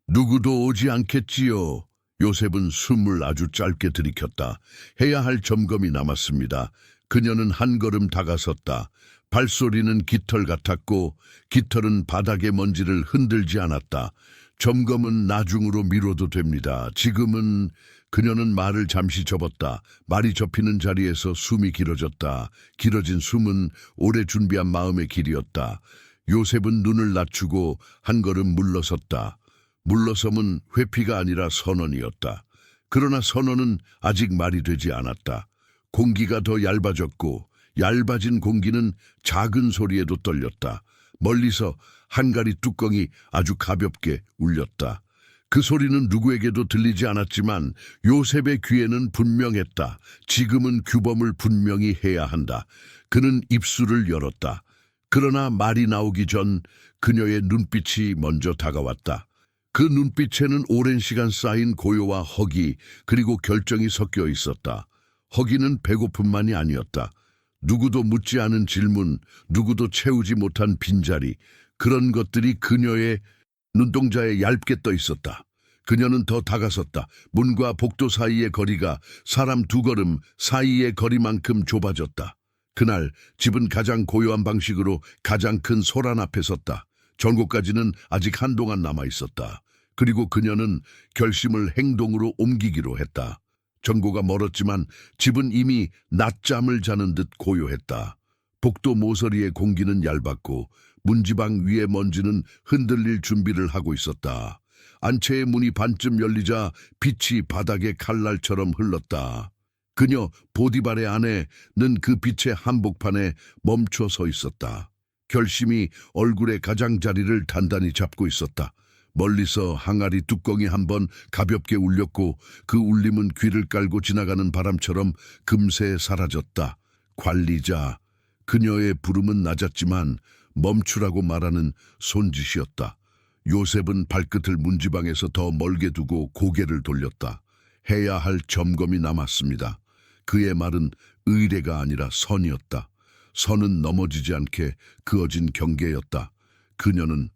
누구도 오지 않겠지요. 요셉은 숨을 아주 짧게 들이켰다. 해야 할 점검이 남았습니다. 그녀는 한 걸음 다가섰다. 발소리는 깃털 같았고 깃털은 바닥의 먼지를 흔들지 않았다. 점검은 나중으로 미뤄도 됩니다. 지금은 그녀는 말을 잠시 접었다. 말이 접히는 자리에서 숨이 길어졌다. 길어진 숨은 오래 준비한 마음의 길이었다. 요셉은 눈을 낮추고 한 걸음 물러섰다. 물러섬은 회피가 아니라 선언이었다. 그러나 선언은 아직 말이 되지 않았다. 공기가 더 얇아졌고 얇아진 공기는 작은 소리에도 떨렸다. 멀리서 한가리 뚜껑이 아주 가볍게 울렸다. 그 소리는 누구에게도 들리지 않았지만 요셉의 귀에는 분명했다. 지금은 규범을 분명히 해야 한다. 그는 입술을 열었다. 그러나 말이 나오기 전 그녀의 눈빛이 먼저 다가왔다. 그 눈빛에는 오랜 시간 쌓인 고요와 허기 그리고 결정이 섞여 있었다. 허기는 배고픔만이 아니었다. 누구도 묻지 않은 질문, 누구도 채우지 못한 빈자리, 그런 것들이 그녀의 눈동자에 얇게 떠 있었다. 그녀는 더 다가섰다. 문과 복도 사이의 거리가 사람 두 걸음 사이의 거리만큼 좁아졌다. 그날 집은 가장 고요한 방식으로 가장 큰 소란 앞에 섰다. 전국까지는 아직 한동안 남아 있었다. 그리고 그녀는 결심을 행동으로 옮기기로 했다. 전고가 멀었지만 집은 이미 낮잠을 자는 듯 고요했다. 복도 모서리의 공기는 얇았고 문지방 위의 먼지는 흔들릴 준비를 하고 있었다. 안채의 문이 반쯤 열리자 빛이 바닥에 칼날처럼 흘렀다. 그녀 보디발의 안에는 그 빛의 한복판에 멈춰 서 있었다. 결심이 얼굴의 가장자리를 단단히 잡고 있었다. 멀리서 항아리 뚜껑이 한번 가볍게 울렸고 그 울림은 귀를 깔고 지나가는 바람처럼 금세 사라졌다. 관리자. 그녀의 부름은 낮았지만 멈추라고 말하는 손짓이었다. 요셉은 발끝을 문지방에서 더 멀게 두고 고개를 돌렸다. 해야 할 점검이 남았습니다. 그의 말은 의례가 아니라 선이었다. 선은 넘어지지 않게 그어진 경계였다. 그녀는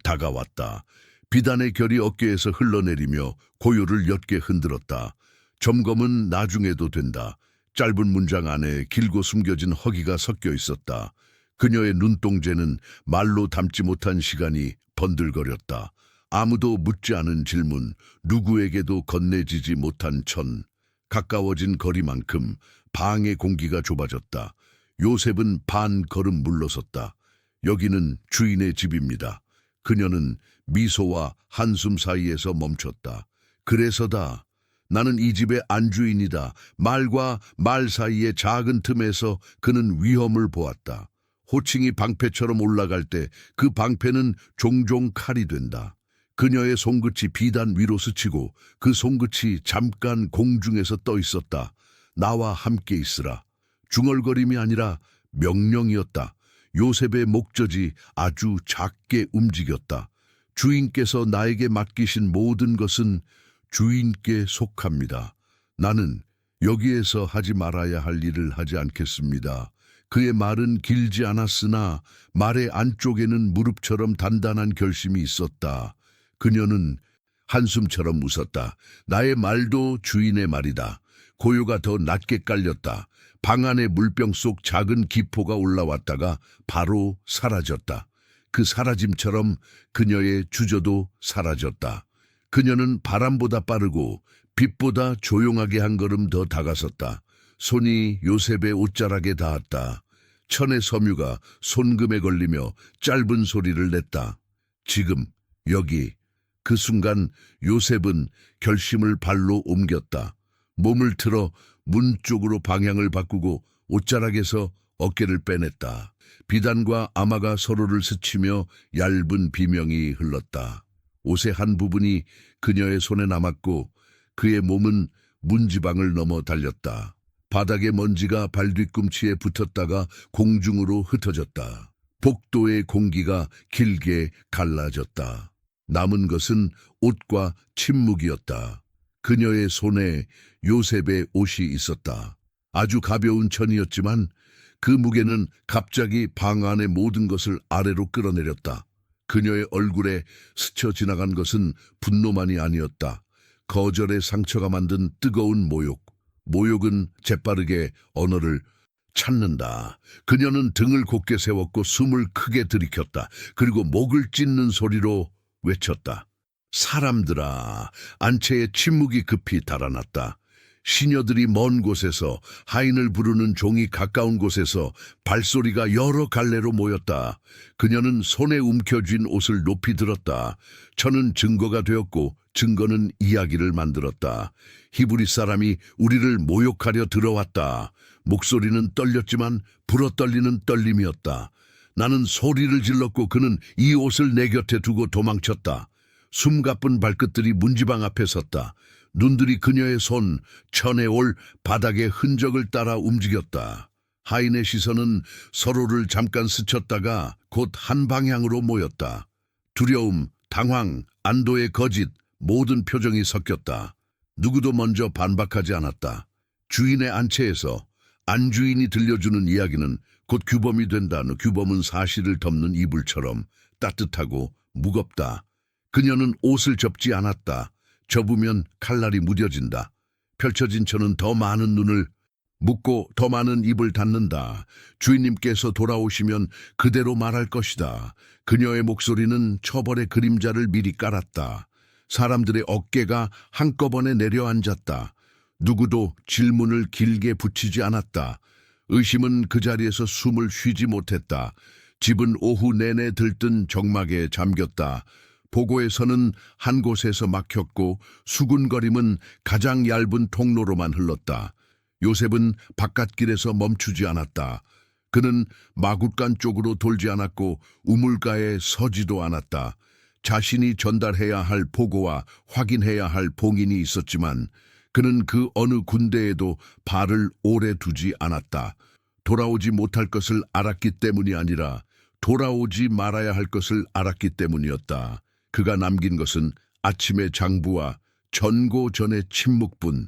다가왔다. 비단의 결이 어깨에서 흘러내리며 고요를 옅게 흔들었다. 점검은 나중에도 된다. 짧은 문장 안에 길고 숨겨진 허기가 섞여 있었다. 그녀의 눈동자는 말로 담지 못한 시간이 번들거렸다. 아무도 묻지 않은 질문, 누구에게도 건네지지 못한 천. 가까워진 거리만큼 방의 공기가 좁아졌다. 요셉은 반 걸음 물러섰다. 여기는 주인의 집입니다. 그녀는 미소와 한숨 사이에서 멈췄다. 그래서다. 나는 이 집의 안주인이다. 말과 말 사이의 작은 틈에서 그는 위험을 보았다. 호칭이 방패처럼 올라갈 때 그 방패는 종종 칼이 된다. 그녀의 손끝이 비단 위로 스치고 그 손끝이 잠깐 공중에서 떠 있었다. 나와 함께 있으라. 중얼거림이 아니라 명령이었다. 요셉의 목젖이 아주 작게 움직였다. 주인께서 나에게 맡기신 모든 것은 주인께 속합니다. 나는 여기에서 하지 말아야 할 일을 하지 않겠습니다. 그의 말은 길지 않았으나 말의 안쪽에는 무릎처럼 단단한 결심이 있었다. 그녀는 한숨처럼 웃었다. 나의 말도 주인의 말이다. 고요가 더 낮게 깔렸다. 방 안의 물병 속 작은 기포가 올라왔다가 바로 사라졌다. 그 사라짐처럼 그녀의 주저도 사라졌다. 그녀는 바람보다 빠르고 빛보다 조용하게 한 걸음 더 다가섰다. 손이 요셉의 옷자락에 닿았다. 천의 섬유가 손금에 걸리며 짧은 소리를 냈다. 지금, 여기. 그 순간 요셉은 결심을 발로 옮겼다. 몸을 틀어 문 쪽으로 방향을 바꾸고 옷자락에서 어깨를 빼냈다. 비단과 아마가 서로를 스치며 얇은 비명이 흘렀다. 옷의 한 부분이 그녀의 손에 남았고 그의 몸은 문지방을 넘어 달렸다. 바닥의 먼지가 발 뒤꿈치에 붙었다가 공중으로 흩어졌다. 복도의 공기가 길게 갈라졌다. 남은 것은 옷과 침묵이었다. 그녀의 손에 요셉의 옷이 있었다. 아주 가벼운 천이었지만 그 무게는 갑자기 방 안의 모든 것을 아래로 끌어내렸다. 그녀의 얼굴에 스쳐 지나간 것은 분노만이 아니었다. 거절의 상처가 만든 뜨거운 모욕. 모욕은 재빠르게 언어를 찾는다. 그녀는 등을 곧게 세웠고 숨을 크게 들이켰다. 그리고 목을 찢는 소리로 외쳤다. 사람들아, 안채의 침묵이 급히 달아났다. 시녀들이 먼 곳에서, 하인을 부르는 종이 가까운 곳에서 발소리가 여러 갈래로 모였다. 그녀는 손에 움켜쥔 옷을 높이 들었다. 천은 증거가 되었고 증거는 이야기를 만들었다. 히브리 사람이 우리를 모욕하려 들어왔다. 목소리는 떨렸지만 불어떨리는 떨림이었다. 나는 소리를 질렀고 그는 이 옷을 내 곁에 두고 도망쳤다. 숨가쁜 발끝들이 문지방 앞에 섰다. 눈들이 그녀의 손, 천에 올 바닥의 흔적을 따라 움직였다. 하인의 시선은 서로를 잠깐 스쳤다가 곧 한 방향으로 모였다. 두려움, 당황, 안도의 거짓, 모든 표정이 섞였다. 누구도 먼저 반박하지 않았다. 주인의 안채에서 안주인이 들려주는 이야기는 곧 규범이 된다. 규범은 사실을 덮는 이불처럼 따뜻하고 무겁다. 그녀는 옷을 접지 않았다. 접으면 칼날이 무뎌진다. 펼쳐진 천은 더 많은 눈을 묶고 더 많은 입을 닫는다. 주인님께서 돌아오시면 그대로 말할 것이다. 그녀의 목소리는 처벌의 그림자를 미리 깔았다. 사람들의 어깨가 한꺼번에 내려앉았다. 누구도 질문을 길게 붙이지 않았다. 의심은 그 자리에서 숨을 쉬지 못했다. 집은 오후 내내 들뜬 정막에 잠겼다. 보고에서는 한 곳에서 막혔고 수군거림은 가장 얇은 통로로만 흘렀다. 요셉은 바깥길에서 멈추지 않았다. 그는 마굿간 쪽으로 돌지 않았고 우물가에 서지도 않았다. 자신이 전달해야 할 보고와 확인해야 할 봉인이 있었지만 그는 그 어느 군대에도 발을 오래 두지 않았다. 돌아오지 못할 것을 알았기 때문이 아니라 돌아오지 말아야 할 것을 알았기 때문이었다. 그가 남긴 것은 아침의 장부와 전고 전의 침묵뿐.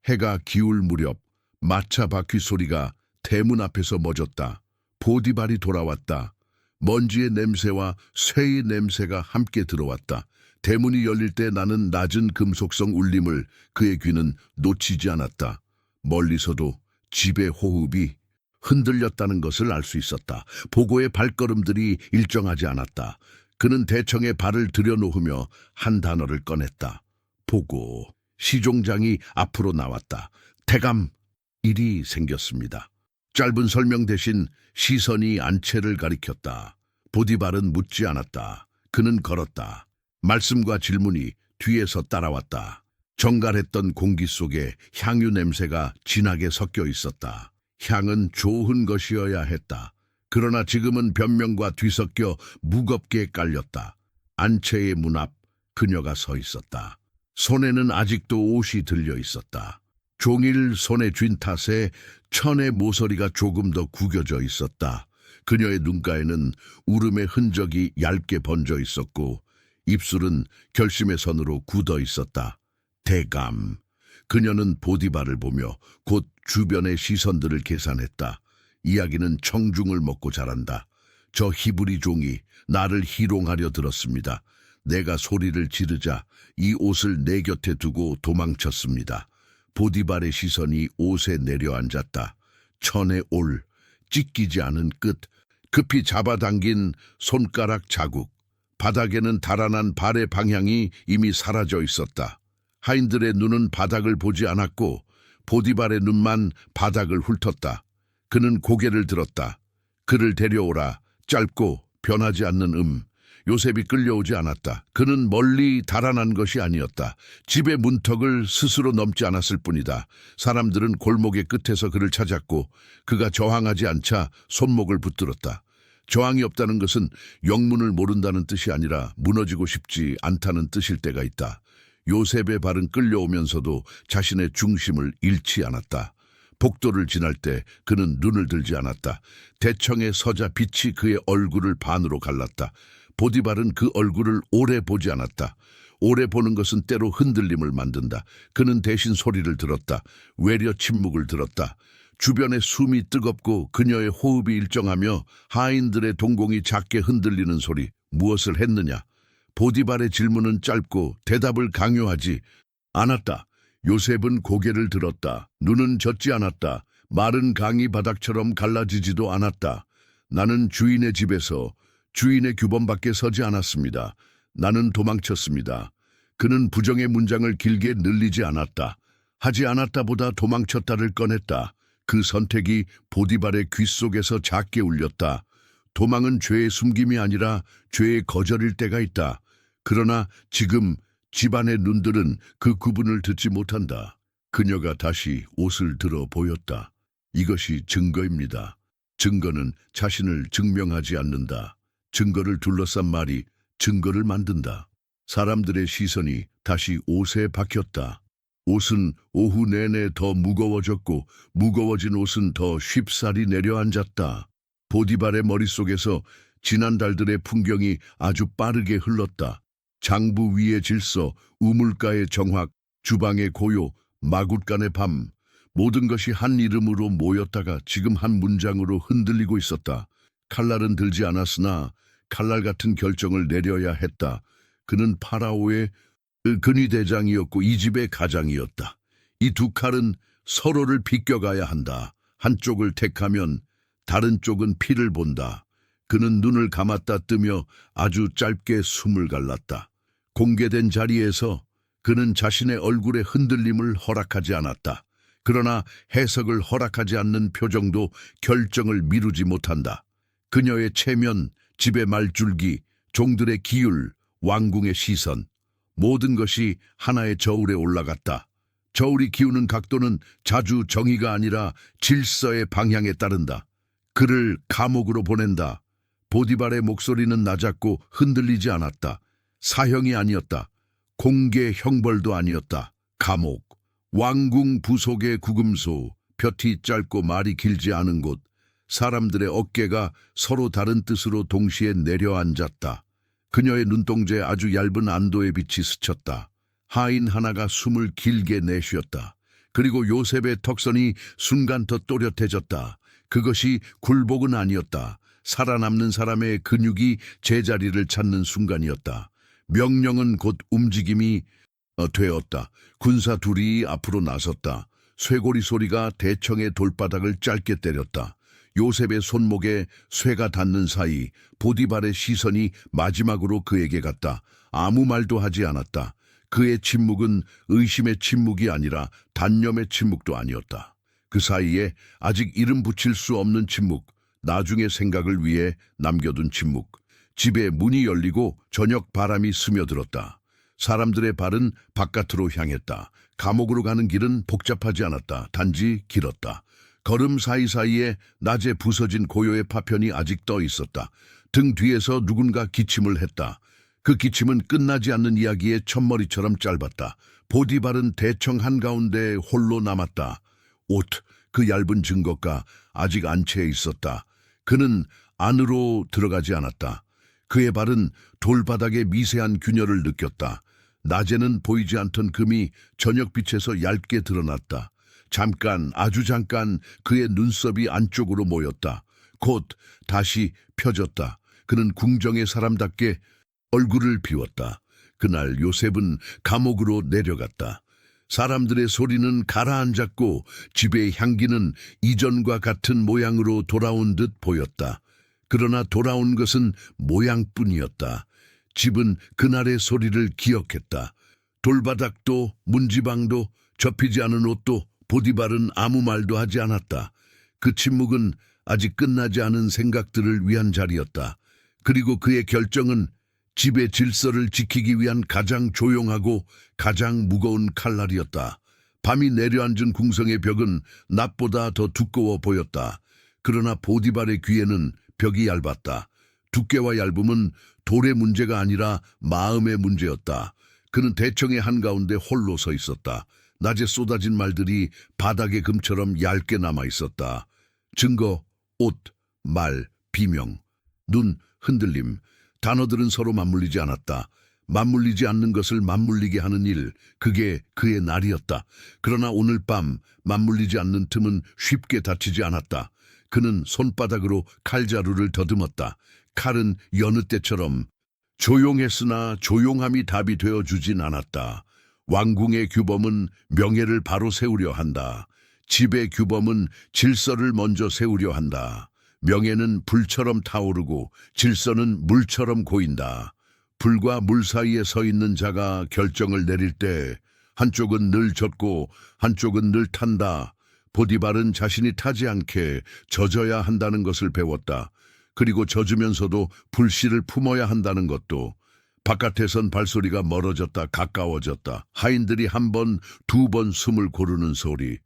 해가 기울 무렵 마차 바퀴 소리가 대문 앞에서 멎었다. 보디발이 돌아왔다. 먼지의 냄새와 쇠의 냄새가 함께 들어왔다. 대문이 열릴 때 나는 낮은 금속성 울림을 그의 귀는 놓치지 않았다. 멀리서도 집의 호흡이 흔들렸다는 것을 알 수 있었다. 보고의 발걸음들이 일정하지 않았다. 그는 대청에 발을 들여놓으며 한 단어를 꺼냈다. 보고. 시종장이 앞으로 나왔다. 대감, 일이 생겼습니다. 짧은 설명 대신 시선이 안채를 가리켰다. 보디발은 묻지 않았다. 그는 걸었다. 말씀과 질문이 뒤에서 따라왔다. 정갈했던 공기 속에 향유 냄새가 진하게 섞여 있었다. 향은 좋은 것이어야 했다. 그러나 지금은 변명과 뒤섞여 무겁게 깔렸다. 안채의 문 앞 그녀가 서 있었다. 손에는 아직도 옷이 들려 있었다. 종일 손에 쥔 탓에 천의 모서리가 조금 더 구겨져 있었다. 그녀의 눈가에는 울음의 흔적이 얇게 번져 있었고 입술은 결심의 선으로 굳어 있었다. 대감. 그녀는 보디발을 보며 곧 주변의 시선들을 계산했다. 이야기는 청중을 먹고 자란다. 저 히브리 종이 나를 희롱하려 들었습니다. 내가 소리를 지르자 이 옷을 내 곁에 두고 도망쳤습니다. 보디발의 시선이 옷에 내려앉았다. 천의 올, 찢기지 않은 끝, 급히 잡아당긴 손가락 자국. 바닥에는 달아난 발의 방향이 이미 사라져 있었다. 하인들의 눈은 바닥을 보지 않았고 보디발의 눈만 바닥을 훑었다. 그는 고개를 들었다. 그를 데려오라. 짧고 변하지 않는 요셉이 끌려오지 않았다. 그는 멀리 달아난 것이 아니었다. 집의 문턱을 스스로 넘지 않았을 뿐이다. 사람들은 골목의 끝에서 그를 찾았고 그가 저항하지 않자 손목을 붙들었다. 저항이 없다는 것은 영문을 모른다는 뜻이 아니라 무너지고 싶지 않다는 뜻일 때가 있다. 요셉의 발은 끌려오면서도 자신의 중심을 잃지 않았다. 복도를 지날 때 그는 눈을 들지 않았다. 대청에 서자 빛이 그의 얼굴을 반으로 갈랐다. 보디발은 그 얼굴을 오래 보지 않았다. 오래 보는 것은 때로 흔들림을 만든다. 그는 대신 소리를 들었다. 외려 침묵을 들었다. 주변의 숨이 뜨겁고 그녀의 호흡이 일정하며 하인들의 동공이 작게 흔들리는 소리. 무엇을 했느냐? 보디발의 질문은 짧고 대답을 강요하지 않았다. 요셉은 고개를 들었다. 눈은 젖지 않았다. 마른 강이 바닥처럼 갈라지지도 않았다. 나는 주인의 집에서 주인의 규범 밖에 서지 않았습니다. 나는 도망쳤습니다. 그는 부정의 문장을 길게 늘리지 않았다. 하지 않았다보다 도망쳤다를 꺼냈다. 그 선택이 보디발의 귀 속에서 작게 울렸다. 도망은 죄의 숨김이 아니라 죄의 거절일 때가 있다. 그러나 지금 집안의 눈들은 그 구분을 듣지 못한다. 그녀가 다시 옷을 들어 보였다. 이것이 증거입니다. 증거는 자신을 증명하지 않는다. 증거를 둘러싼 말이 증거를 만든다. 사람들의 시선이 다시 옷에 박혔다. 옷은 오후 내내 더 무거워졌고 무거워진 옷은 더 쉽사리 내려앉았다. 보디발의 머릿속에서 지난달들의 풍경이 아주 빠르게 흘렀다. 장부 위의 질서, 우물가의 정확, 주방의 고요, 마굿간의 밤, 모든 것이 한 이름으로 모였다가 지금 한 문장으로 흔들리고 있었다. 칼날은 들지 않았으나 칼날 같은 결정을 내려야 했다. 그는 파라오의 근위대장이었고 이 집의 가장이었다. 이 두 칼은 서로를 비껴가야 한다. 한쪽을 택하면 다른 쪽은 피를 본다. 그는 눈을 감았다 뜨며 아주 짧게 숨을 갈랐다. 공개된 자리에서 그는 자신의 얼굴의 흔들림을 허락하지 않았다. 그러나 해석을 허락하지 않는 표정도 결정을 미루지 못한다. 그녀의 체면, 집의 말줄기, 종들의 기율, 왕궁의 시선, 모든 것이 하나의 저울에 올라갔다. 저울이 기우는 각도는 자주 정의가 아니라 질서의 방향에 따른다. 그를 감옥으로 보낸다. 보디발의 목소리는 낮았고 흔들리지 않았다. 사형이 아니었다. 공개 형벌도 아니었다. 감옥, 왕궁 부속의 구금소, 볕이 짧고 말이 길지 않은 곳, 사람들의 어깨가 서로 다른 뜻으로 동시에 내려앉았다. 그녀의 눈동자에 아주 얇은 안도의 빛이 스쳤다. 하인 하나가 숨을 길게 내쉬었다. 그리고 요셉의 턱선이 순간 더 또렷해졌다. 그것이 굴복은 아니었다. 살아남는 사람의 근육이 제자리를 찾는 순간이었다. 명령은 곧 움직임이 되었다. 군사 둘이 앞으로 나섰다. 쇠고리 소리가 대청의 돌바닥을 짧게 때렸다. 요셉의 손목에 쇠가 닿는 사이 보디발의 시선이 마지막으로 그에게 갔다. 아무 말도 하지 않았다. 그의 침묵은 의심의 침묵이 아니라 단념의 침묵도 아니었다. 그 사이에 아직 이름 붙일 수 없는 침묵, 나중의 생각을 위해 남겨둔 침묵. 집에 문이 열리고 저녁 바람이 스며들었다. 사람들의 발은 바깥으로 향했다. 감옥으로 가는 길은 복잡하지 않았다. 단지 길었다. 걸음 사이사이에 낮에 부서진 고요의 파편이 아직 떠 있었다. 등 뒤에서 누군가 기침을 했다. 그 기침은 끝나지 않는 이야기의 첫머리처럼 짧았다. 보디발은 대청 한가운데 홀로 남았다. 옷, 그 얇은 증거가 아직 안채에 있었다. 그는 안으로 들어가지 않았다. 그의 발은 돌바닥의 미세한 균열을 느꼈다. 낮에는 보이지 않던 금이 저녁빛에서 얇게 드러났다. 잠깐, 아주 잠깐 그의 눈썹이 안쪽으로 모였다. 곧 다시 펴졌다. 그는 궁정의 사람답게 얼굴을 비웠다. 그날 요셉은 감옥으로 내려갔다. 사람들의 소리는 가라앉았고 집의 향기는 이전과 같은 모양으로 돌아온 듯 보였다. 그러나 돌아온 것은 모양뿐이었다. 집은 그날의 소리를 기억했다. 돌바닥도 문지방도 접히지 않은 옷도 보디발은 아무 말도 하지 않았다. 그 침묵은 아직 끝나지 않은 생각들을 위한 자리였다. 그리고 그의 결정은 집의 질서를 지키기 위한 가장 조용하고 가장 무거운 칼날이었다. 밤이 내려앉은 궁성의 벽은 낮보다 더 두꺼워 보였다. 그러나 보디발의 귀에는 벽이 얇았다. 두께와 얇음은 돌의 문제가 아니라 마음의 문제였다. 그는 대청의 한가운데 홀로 서 있었다. 낮에 쏟아진 말들이 바닥의 금처럼 얇게 남아 있었다. 증거, 옷, 말, 비명, 눈, 흔들림. 단어들은 서로 맞물리지 않았다. 맞물리지 않는 것을 맞물리게 하는 일, 그게 그의 날이었다. 그러나 오늘 밤 맞물리지 않는 틈은 쉽게 닫히지 않았다. 그는 손바닥으로 칼자루를 더듬었다. 칼은 여느 때처럼 조용했으나 조용함이 답이 되어주진 않았다. 왕궁의 규범은 명예를 바로 세우려 한다. 집의 규범은 질서를 먼저 세우려 한다. 명예는 불처럼 타오르고 질서는 물처럼 고인다. 불과 물 사이에 서 있는 자가 결정을 내릴 때 한쪽은 늘 젖고 한쪽은 늘 탄다. 보디발은 자신이 타지 않게 젖어야 한다는 것을 배웠다. 그리고 젖으면서도 불씨를 품어야 한다는 것도. 바깥에선 발소리가 멀어졌다 가까워졌다. 하인들이 한 번, 두 번 숨을 고르는 소리.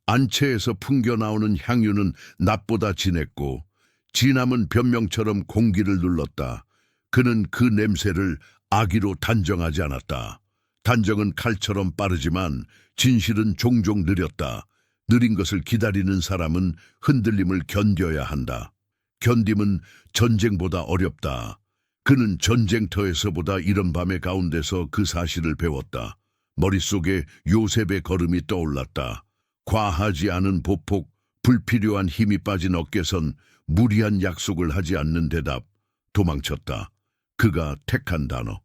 안채에서 풍겨나오는 향유는 낮보다 진했고 진함은 변명처럼 공기를 눌렀다. 그는 그 냄새를 악의로 단정하지 않았다. 단정은 칼처럼 빠르지만 진실은 종종 느렸다. 느린 것을 기다리는 사람은 흔들림을 견뎌야 한다. 견딤은 전쟁보다 어렵다. 그는 전쟁터에서보다 이런 밤의 가운데서 그 사실을 배웠다. 머릿속에 요셉의 걸음이 떠올랐다. 과하지 않은 보폭, 불필요한 힘이 빠진 어깨선 무리한 약속을 하지 않는 대답. 도망쳤다. 그가 택한 단어.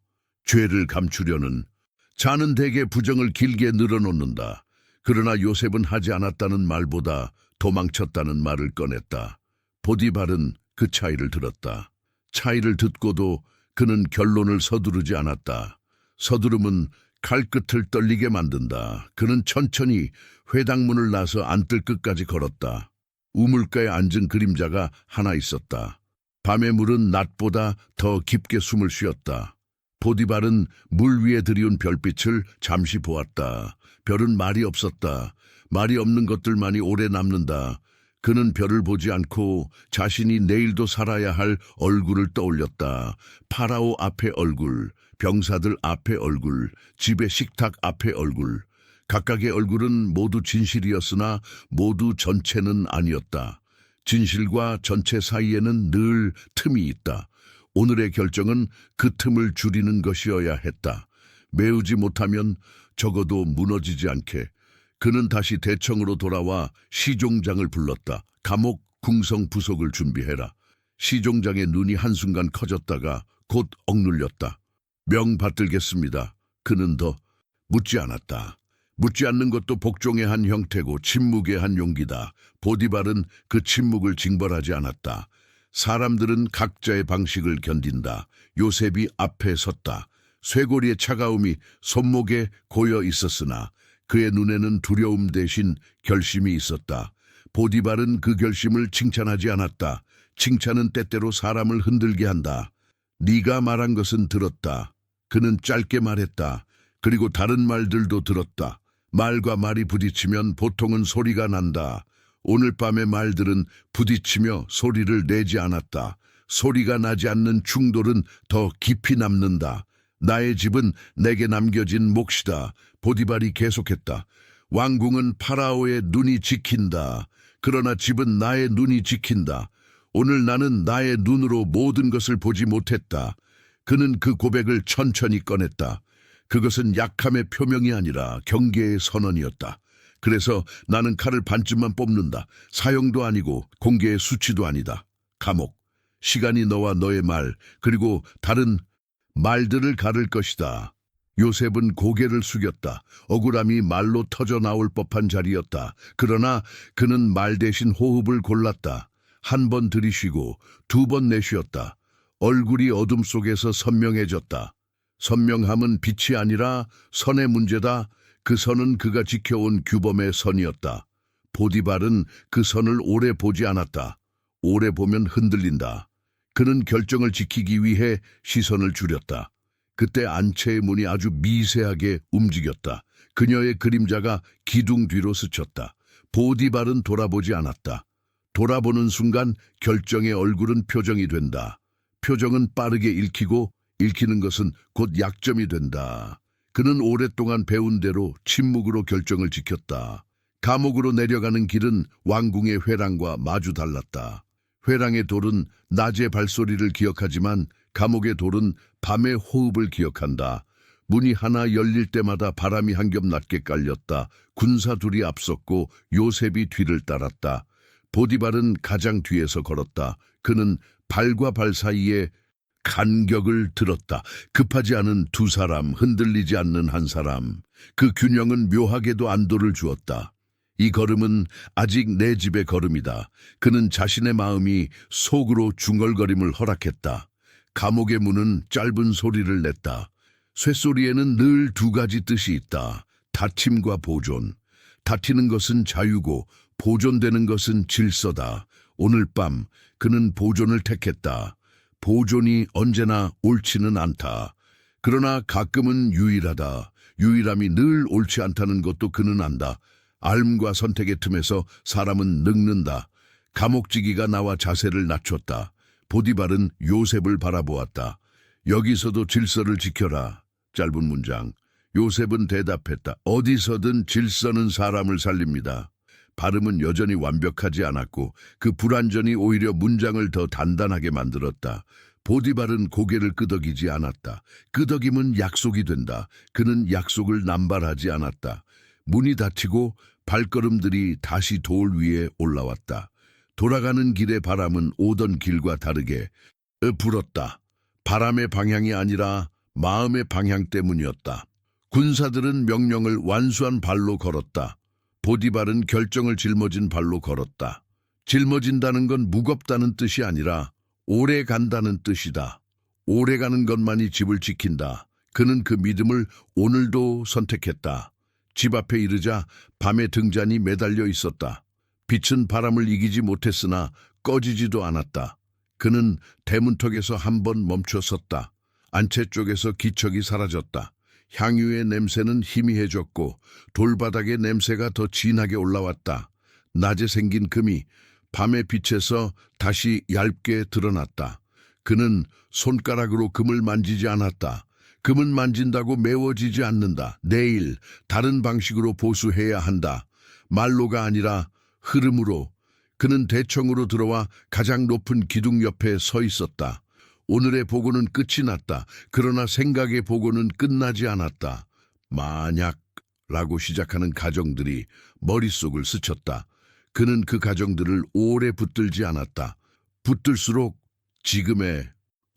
죄를 감추려는. 자는 대개 부정을 길게 늘어놓는다. 그러나 요셉은 하지 않았다는 말보다 도망쳤다는 말을 꺼냈다. 보디발은 그 차이를 들었다. 차이를 듣고도 그는 결론을 서두르지 않았다. 서두름은 칼끝을 떨리게 만든다. 그는 천천히 회당문을 나서 안뜰 끝까지 걸었다. 우물가에 앉은 그림자가 하나 있었다. 밤의 물은 낮보다 더 깊게 숨을 쉬었다. 보디발은 물 위에 들이운 별빛을 잠시 보았다. 별은 말이 없었다. 말이 없는 것들만이 오래 남는다. 그는 별을 보지 않고 자신이 내일도 살아야 할 얼굴을 떠올렸다. 파라오 앞의 얼굴, 병사들 앞의 얼굴, 집의 식탁 앞의 얼굴. 각각의 얼굴은 모두 진실이었으나 모두 전체는 아니었다. 진실과 전체 사이에는 늘 틈이 있다. 오늘의 결정은 그 틈을 줄이는 것이어야 했다. 메우지 못하면 적어도 무너지지 않게. 그는 다시 대청으로 돌아와 시종장을 불렀다. 감옥 궁성 부속을 준비해라. 시종장의 눈이 한순간 커졌다가 곧 억눌렸다. 명 받들겠습니다. 그는 더 묻지 않았다. 묻지 않는 것도 복종의 한 형태고 침묵의 한 용기다. 보디발은 그 침묵을 징벌하지 않았다. 사람들은 각자의 방식을 견딘다. 요셉이 앞에 섰다. 쇄골의 차가움이 손목에 고여 있었으나 그의 눈에는 두려움 대신 결심이 있었다. 보디발은 그 결심을 칭찬하지 않았다. 칭찬은 때때로 사람을 흔들게 한다. 네가 말한 것은 들었다. 그는 짧게 말했다. 그리고 다른 말들도 들었다. 말과 말이 부딪히면 보통은 소리가 난다. 오늘 밤의 말들은 부딪히며 소리를 내지 않았다. 소리가 나지 않는 충돌은 더 깊이 남는다. 나의 집은 내게 남겨진 몫이다. 보디발이 계속했다. 왕궁은 파라오의 눈이 지킨다. 그러나 집은 나의 눈이 지킨다. 오늘 나는 나의 눈으로 모든 것을 보지 못했다. 그는 그 고백을 천천히 꺼냈다. 그것은 약함의 표명이 아니라 경계의 선언이었다. 그래서 나는 칼을 반쯤만 뽑는다. 사형도 아니고 공개의 수치도 아니다. 감옥. 시간이 너와 너의 말 그리고 다른 말들을 가를 것이다. 요셉은 고개를 숙였다. 억울함이 말로 터져 나올 법한 자리였다. 그러나 그는 말 대신 호흡을 골랐다. 한 번 들이쉬고 두 번 내쉬었다. 얼굴이 어둠 속에서 선명해졌다. 선명함은 빛이 아니라 선의 문제다. 그 선은 그가 지켜온 규범의 선이었다. 보디발은 그 선을 오래 보지 않았다. 오래 보면 흔들린다. 그는 결정을 지키기 위해 시선을 줄였다. 그때 안채의 문이 아주 미세하게 움직였다. 그녀의 그림자가 기둥 뒤로 스쳤다. 보디발은 돌아보지 않았다. 돌아보는 순간 결정의 얼굴은 표정이 된다. 표정은 빠르게 읽히고 읽히는 것은 곧 약점이 된다. 그는 오랫동안 배운 대로 침묵으로 결정을 지켰다. 감옥으로 내려가는 길은 왕궁의 회랑과 마주 달랐다. 회랑의 돌은 낮의 발소리를 기억하지만 감옥의 돌은 밤의 호흡을 기억한다. 문이 하나 열릴 때마다 바람이 한 겹 낮게 깔렸다. 군사 둘이 앞섰고 요셉이 뒤를 따랐다. 보디발은 가장 뒤에서 걸었다. 그는 발과 발 사이에 간격을 들었다. 급하지 않은 두 사람, 흔들리지 않는 한 사람. 그 균형은 묘하게도 안도를 주었다. 이 걸음은 아직 내 집의 걸음이다. 그는 자신의 마음이 속으로 중얼거림을 허락했다. 감옥의 문은 짧은 소리를 냈다. 쇠소리에는 늘 두 가지 뜻이 있다. 다침과 보존. 다치는 것은 자유고 보존되는 것은 질서다. 오늘 밤 그는 보존을 택했다. 보존이 언제나 옳지는 않다. 그러나 가끔은 유일하다. 유일함이 늘 옳지 않다는 것도 그는 안다. 삶과 선택의 틈에서 사람은 늙는다. 감옥지기가 나와 자세를 낮췄다. 보디발은 요셉을 바라보았다. 여기서도 질서를 지켜라. 짧은 문장. 요셉은 대답했다. 어디서든 질서는 사람을 살립니다. 발음은 여전히 완벽하지 않았고 그 불완전이 오히려 문장을 더 단단하게 만들었다. 보디발은 고개를 끄덕이지 않았다. 끄덕임은 약속이 된다. 그는 약속을 남발하지 않았다. 문이 닫히고 발걸음들이 다시 돌 위에 올라왔다. 돌아가는 길의 바람은 오던 길과 다르게 불었다. 바람의 방향이 아니라 마음의 방향 때문이었다. 군사들은 명령을 완수한 발로 걸었다. 보디발은 결정을 짊어진 발로 걸었다. 짊어진다는 건 무겁다는 뜻이 아니라 오래 간다는 뜻이다. 오래 가는 것만이 집을 지킨다. 그는 그 믿음을 오늘도 선택했다. 집 앞에 이르자 밤의 등잔이 매달려 있었다. 빛은 바람을 이기지 못했으나 꺼지지도 않았다. 그는 대문턱에서 한 번 멈춰 섰다. 안채 쪽에서 기척이 사라졌다. 향유의 냄새는 희미해졌고 돌바닥의 냄새가 더 진하게 올라왔다. 낮에 생긴 금이 밤의 빛에서 다시 얇게 드러났다. 그는 손가락으로 금을 만지지 않았다. 금은 만진다고 메워지지 않는다. 내일 다른 방식으로 보수해야 한다. 말로가 아니라 흐름으로. 그는 대청으로 들어와 가장 높은 기둥 옆에 서 있었다. 오늘의 보고는 끝이 났다. 그러나 생각의 보고는 끝나지 않았다. 만약라고 시작하는 가정들이 머릿속을 스쳤다. 그는 그 가정들을 오래 붙들지 않았다. 붙들수록 지금의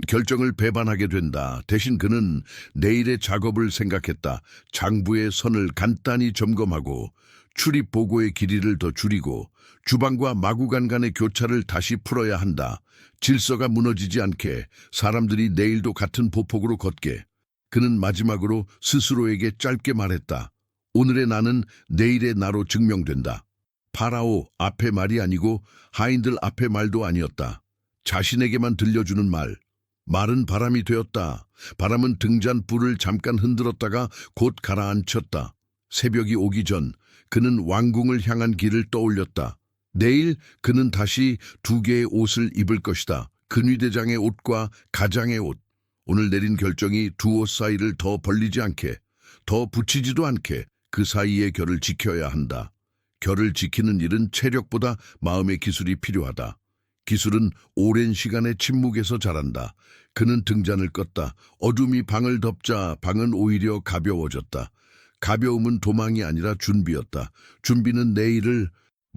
결정을 배반하게 된다. 대신 그는 내일의 작업을 생각했다. 장부의 선을 간단히 점검하고 출입 보고의 길이를 더 줄이고 주방과 마구간 간의 교차를 다시 풀어야 한다. 질서가 무너지지 않게 사람들이 내일도 같은 보폭으로 걷게. 그는 마지막으로 스스로에게 짧게 말했다. 오늘의 나는 내일의 나로 증명된다. 파라오 앞의 말이 아니고 하인들 앞의 말도 아니었다. 자신에게만 들려주는 말. 말은 바람이 되었다. 바람은 등잔 뿔을 잠깐 흔들었다가 곧 가라앉혔다. 새벽이 오기 전 그는 왕궁을 향한 길을 떠올렸다. 내일 그는 다시 두 개의 옷을 입을 것이다. 근위대장의 옷과 가장의 옷. 오늘 내린 결정이 두 옷 사이를 더 벌리지 않게, 더 붙이지도 않게 그 사이의 결을 지켜야 한다. 결을 지키는 일은 체력보다 마음의 기술이 필요하다. 기술은 오랜 시간의 침묵에서 자란다. 그는 등잔을 껐다. 어둠이 방을 덮자 방은 오히려 가벼워졌다. 가벼움은 도망이 아니라 준비였다. 준비는 내일을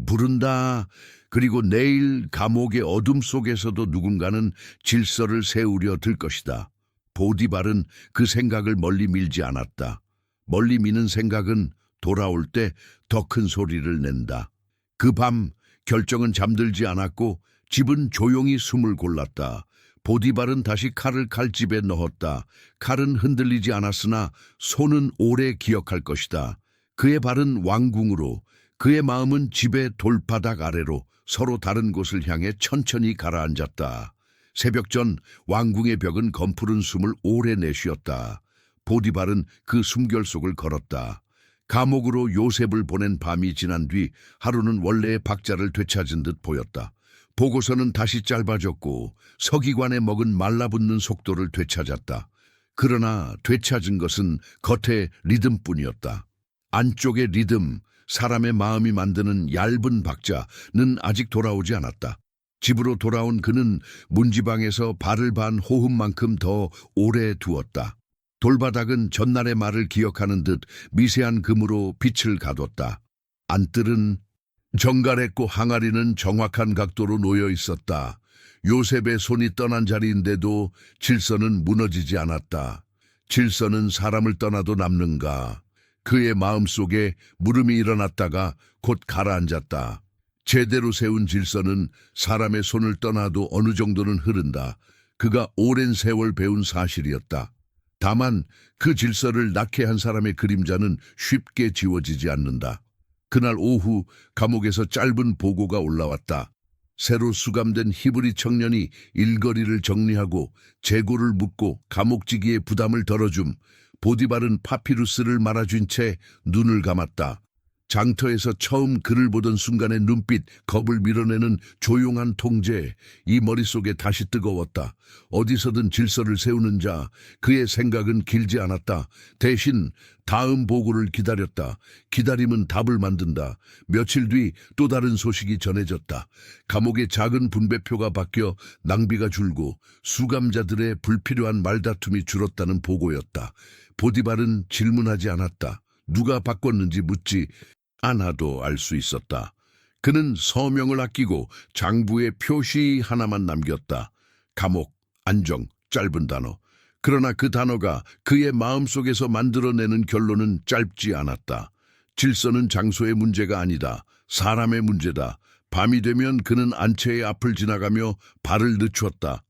부른다. 그리고 내일 감옥의 어둠 속에서도 누군가는 질서를 세우려 들 것이다. 보디발은 그 생각을 멀리 밀지 않았다. 멀리 미는 생각은 돌아올 때 더 큰 소리를 낸다. 그 밤 결정은 잠들지 않았고 집은 조용히 숨을 골랐다. 보디발은 다시 칼을 칼집에 넣었다. 칼은 흔들리지 않았으나 손은 오래 기억할 것이다. 그의 발은 왕궁으로, 그의 마음은 집의 돌바닥 아래로 서로 다른 곳을 향해 천천히 가라앉았다. 새벽 전 왕궁의 벽은 검푸른 숨을 오래 내쉬었다. 보디발은 그 숨결 속을 걸었다. 감옥으로 요셉을 보낸 밤이 지난 뒤 하루는 원래의 박자를 되찾은 듯 보였다. 보고서는 다시 짧아졌고 서기관의 먹은 말라붙는 속도를 되찾았다. 그러나 되찾은 것은 겉의 리듬뿐이었다. 안쪽의 리듬, 사람의 마음이 만드는 얇은 박자는 아직 돌아오지 않았다. 집으로 돌아온 그는 문지방에서 발을 반 호흡만큼 더 오래 두었다. 돌바닥은 전날의 말을 기억하는 듯 미세한 금으로 빛을 가뒀다. 안뜰은 정갈했고 항아리는 정확한 각도로 놓여 있었다. 요셉의 손이 떠난 자리인데도 질서는 무너지지 않았다. 질서는 사람을 떠나도 남는가. 그의 마음속에 물음이 일어났다가 곧 가라앉았다. 제대로 세운 질서는 사람의 손을 떠나도 어느 정도는 흐른다. 그가 오랜 세월 배운 사실이었다. 다만 그 질서를 낳게 한 사람의 그림자는 쉽게 지워지지 않는다. 그날 오후 감옥에서 짧은 보고가 올라왔다. 새로 수감된 히브리 청년이 일거리를 정리하고 재고를 묻고 감옥지기의 부담을 덜어줌. 보디발은 파피루스를 말아준 채 눈을 감았다. 장터에서 처음 그를 보던 순간의 눈빛, 겁을 밀어내는 조용한 통제, 이 머릿속에 다시 뜨거웠다. 어디서든 질서를 세우는 자, 그의 생각은 길지 않았다. 대신 다음 보고를 기다렸다. 기다림은 답을 만든다. 며칠 뒤 또 다른 소식이 전해졌다. 감옥의 작은 분배표가 바뀌어 낭비가 줄고 수감자들의 불필요한 말다툼이 줄었다는 보고였다. 보디발은 질문하지 않았다. 누가 바꿨는지 묻지 않아도 알 수 있었다. 그는 서명을 아끼고 장부에 표시 하나만 남겼다. 감옥, 안정, 짧은 단어. 그러나 그 단어가 그의 마음속에서 만들어내는 결론은 짧지 않았다. 질서는 장소의 문제가 아니다. 사람의 문제다. 밤이 되면 그는 안채의 앞을 지나가며 발을 늦췄다.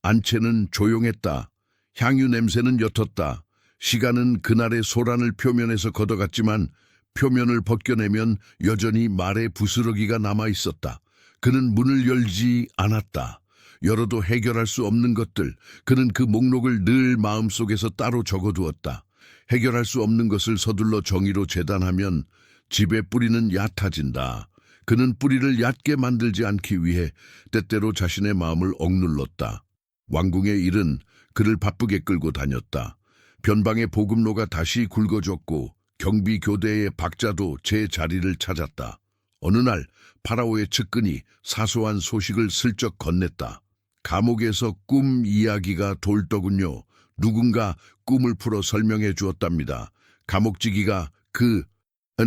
안채는 조용했다. 향유 냄새는 옅었다. 시간은 그날의 소란을 표면에서 걷어갔지만 표면을 벗겨내면 여전히 말의 부스러기가 남아있었다. 그는 문을 열지 않았다. 열어도 해결할 수 없는 것들, 그는 그 목록을 늘 마음속에서 따로 적어두었다. 해결할 수 없는 것을 서둘러 정의로 재단하면 집의 뿌리는 얕아진다. 그는 뿌리를 얕게 만들지 않기 위해 때때로 자신의 마음을 억눌렀다. 왕궁의 일은 그를 바쁘게 끌고 다녔다. 변방의 보급로가 다시 굵어졌고 경비 교대의 박자도 제 자리를 찾았다. 어느 날 파라오의 측근이 사소한 소식을 슬쩍 건넸다. 감옥에서 꿈 이야기가 돌더군요. 누군가 꿈을 풀어 설명해 주었답니다. 감옥지기가 그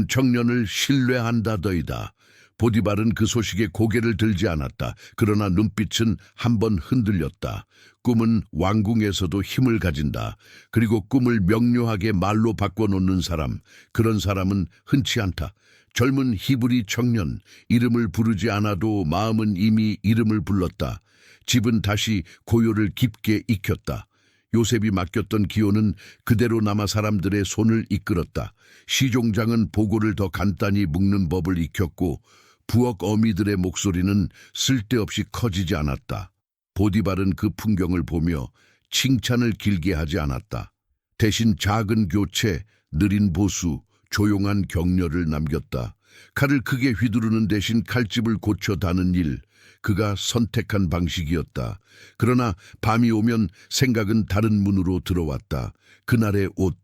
청년을 신뢰한다더이다. 보디발은 그 소식에 고개를 들지 않았다. 그러나 눈빛은 한번 흔들렸다. 꿈은 왕궁에서도 힘을 가진다. 그리고 꿈을 명료하게 말로 바꿔놓는 사람, 그런 사람은 흔치 않다. 젊은 히브리 청년, 이름을 부르지 않아도 마음은 이미 이름을 불렀다. 집은 다시 고요를 깊게 익혔다. 요셉이 맡겼던 기호는 그대로 남아 사람들의 손을 이끌었다. 시종장은 보고를 더 간단히 묶는 법을 익혔고 부엌 어미들의 목소리는 쓸데없이 커지지 않았다. 보디발은 그 풍경을 보며 칭찬을 길게 하지 않았다. 대신 작은 교체, 느린 보수, 조용한 격려를 남겼다. 칼을 크게 휘두르는 대신 칼집을 고쳐 다는 일, 그가 선택한 방식이었다. 그러나 밤이 오면 생각은 다른 문으로 들어왔다. 그날의 옷,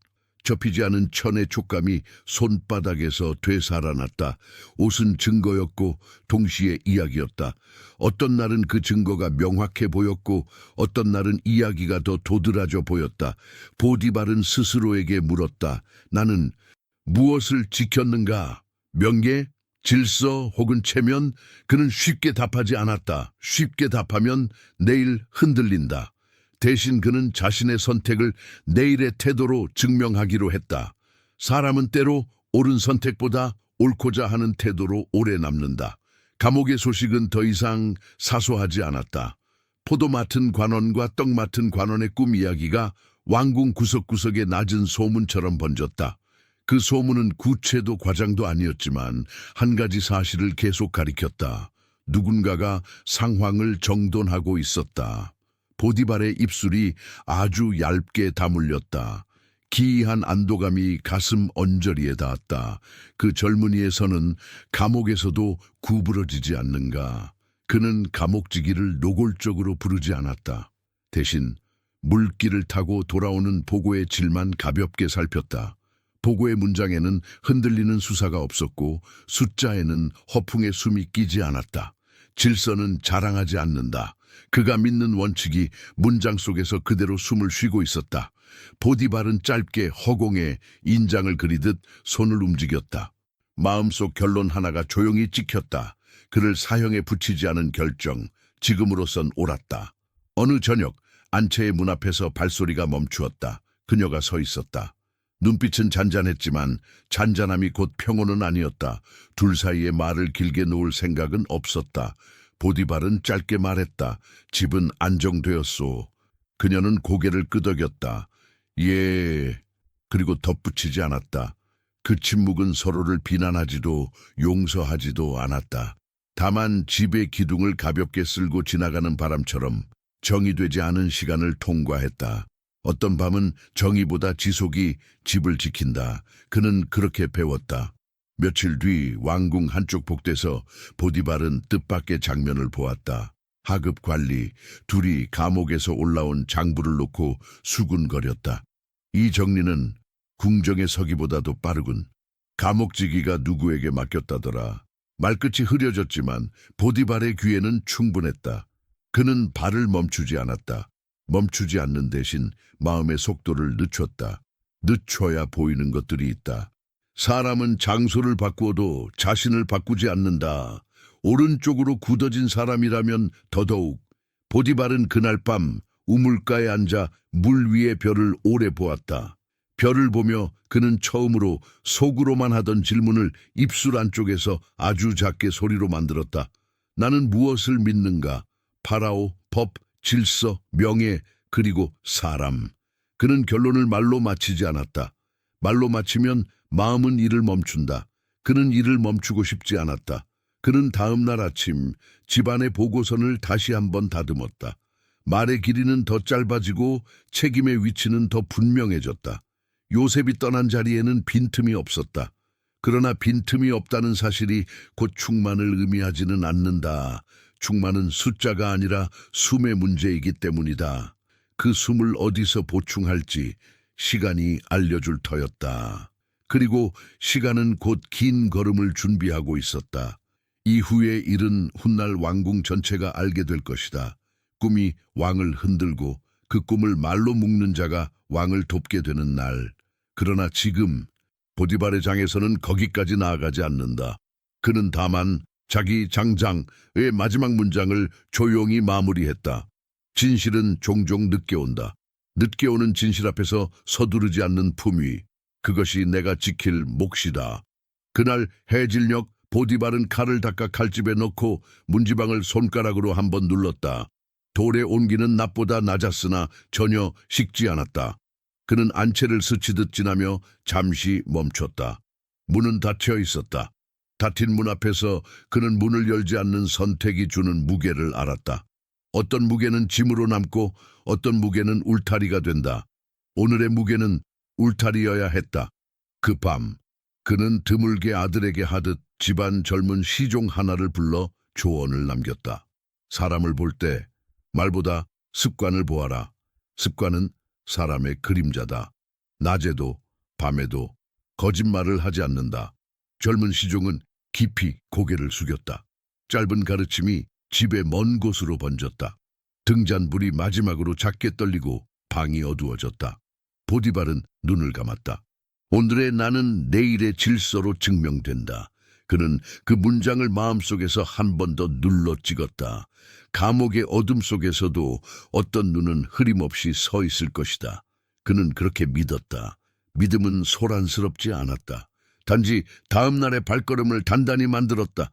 접히지 않은 천의 촉감이 손바닥에서 되살아났다. 옷은 증거였고 동시에 이야기였다. 어떤 날은 그 증거가 명확해 보였고 어떤 날은 이야기가 더 도드라져 보였다. 보디발은 스스로에게 물었다. 나는 무엇을 지켰는가? 명예? 질서 혹은 체면? 그는 쉽게 답하지 않았다. 쉽게 답하면 내일 흔들린다. 대신 그는 자신의 선택을 내일의 태도로 증명하기로 했다. 사람은 때로 옳은 선택보다 옳고자 하는 태도로 오래 남는다. 감옥의 소식은 더 이상 사소하지 않았다. 포도 맡은 관원과 떡 맡은 관원의 꿈 이야기가 왕궁 구석구석의 낮은 소문처럼 번졌다. 그 소문은 구체도 과장도 아니었지만 한 가지 사실을 계속 가리켰다. 누군가가 상황을 정돈하고 있었다. 보디발의 입술이 아주 얇게 다물렸다. 기이한 안도감이 가슴 언저리에 닿았다. 그 젊은이의 선은 감옥에서도 구부러지지 않는가. 그는 감옥지기를 노골적으로 부르지 않았다. 대신 물길을 타고 돌아오는 보고의 질만 가볍게 살폈다. 보고의 문장에는 흔들리는 수사가 없었고 숫자에는 허풍의 숨이 끼지 않았다. 질서는 자랑하지 않는다. 그가 믿는 원칙이 문장 속에서 그대로 숨을 쉬고 있었다. 보디발은 짧게 허공에 인장을 그리듯 손을 움직였다. 마음속 결론 하나가 조용히 찍혔다. 그를 사형에 붙이지 않은 결정, 지금으로선 옳았다. 어느 저녁 안채의 문 앞에서 발소리가 멈추었다. 그녀가 서 있었다. 눈빛은 잔잔했지만 잔잔함이 곧 평온은 아니었다. 둘 사이에 말을 길게 놓을 생각은 없었다. 보디발은 짧게 말했다. 집은 안정되었소. 그녀는 고개를 끄덕였다. 예. 그리고 덧붙이지 않았다. 그 침묵은 서로를 비난하지도 용서하지도 않았다. 다만 집의 기둥을 가볍게 쓸고 지나가는 바람처럼 정의되지 않은 시간을 통과했다. 어떤 밤은 정의보다 지속이 집을 지킨다. 그는 그렇게 배웠다. 며칠 뒤 왕궁 한쪽 복도에서 보디발은 뜻밖의 장면을 보았다. 하급 관리 둘이 감옥에서 올라온 장부를 놓고 수군거렸다. 이 정리는 궁정에 서기보다도 빠르군. 감옥지기가 누구에게 맡겼다더라. 말끝이 흐려졌지만 보디발의 귀에는 충분했다. 그는 발을 멈추지 않았다. 멈추지 않는 대신 마음의 속도를 늦췄다. 늦춰야 보이는 것들이 있다. 사람은 장소를 바꾸어도 자신을 바꾸지 않는다. 오른쪽으로 굳어진 사람이라면 더더욱. 보디발은 그날 밤 우물가에 앉아 물 위의 별을 오래 보았다. 별을 보며 그는 처음으로 속으로만 하던 질문을 입술 안쪽에서 아주 작게 소리로 만들었다. 나는 무엇을 믿는가? 파라오, 법, 질서, 명예, 그리고 사람. 그는 결론을 말로 마치지 않았다. 말로 마치면 마음은 일을 멈춘다. 그는 일을 멈추고 싶지 않았다. 그는 다음 날 아침 집안의 보고선을 다시 한번 다듬었다. 말의 길이는 더 짧아지고 책임의 위치는 더 분명해졌다. 요셉이 떠난 자리에는 빈틈이 없었다. 그러나 빈틈이 없다는 사실이 곧 충만을 의미하지는 않는다. 충만은 숫자가 아니라 숨의 문제이기 때문이다. 그 숨을 어디서 보충할지 시간이 알려줄 터였다. 그리고 시간은 곧 긴 걸음을 준비하고 있었다. 이후의 일은 훗날 왕궁 전체가 알게 될 것이다. 꿈이 왕을 흔들고 그 꿈을 말로 묶는 자가 왕을 돕게 되는 날. 그러나 지금 보디발의 장에서는 거기까지 나아가지 않는다. 그는 다만 자기 장장의 마지막 문장을 조용히 마무리했다. 진실은 종종 늦게 온다. 늦게 오는 진실 앞에서 서두르지 않는 품위. 그것이 내가 지킬 몫이다. 그날 해질녘 보디발은 칼을 닦아 칼집에 넣고 문지방을 손가락으로 한번 눌렀다. 돌의 온기는 낮보다 낮았으나 전혀 식지 않았다. 그는 안채를 스치듯 지나며 잠시 멈췄다. 문은 닫혀 있었다. 닫힌 문 앞에서 그는 문을 열지 않는 선택이 주는 무게를 알았다. 어떤 무게는 짐으로 남고 어떤 무게는 울타리가 된다. 오늘의 무게는 울타리여야 했다. 그 밤 그는 드물게 아들에게 하듯 집안 젊은 시종 하나를 불러 조언을 남겼다. 사람을 볼 때 말보다 습관을 보아라. 습관은 사람의 그림자다. 낮에도 밤에도 거짓말을 하지 않는다. 젊은 시종은 깊이 고개를 숙였다. 짧은 가르침이 집의 먼 곳으로 번졌다. 등잔불이 마지막으로 작게 떨리고 방이 어두워졌다. 보디발은 눈을 감았다. 오늘의 나는 내일의 질서로 증명된다. 그는 그 문장을 마음속에서 한 번 더 눌러 찍었다. 감옥의 어둠 속에서도 어떤 눈은 흐림없이 서 있을 것이다. 그는 그렇게 믿었다. 믿음은 소란스럽지 않았다. 단지 다음 날의 발걸음을 단단히 만들었다.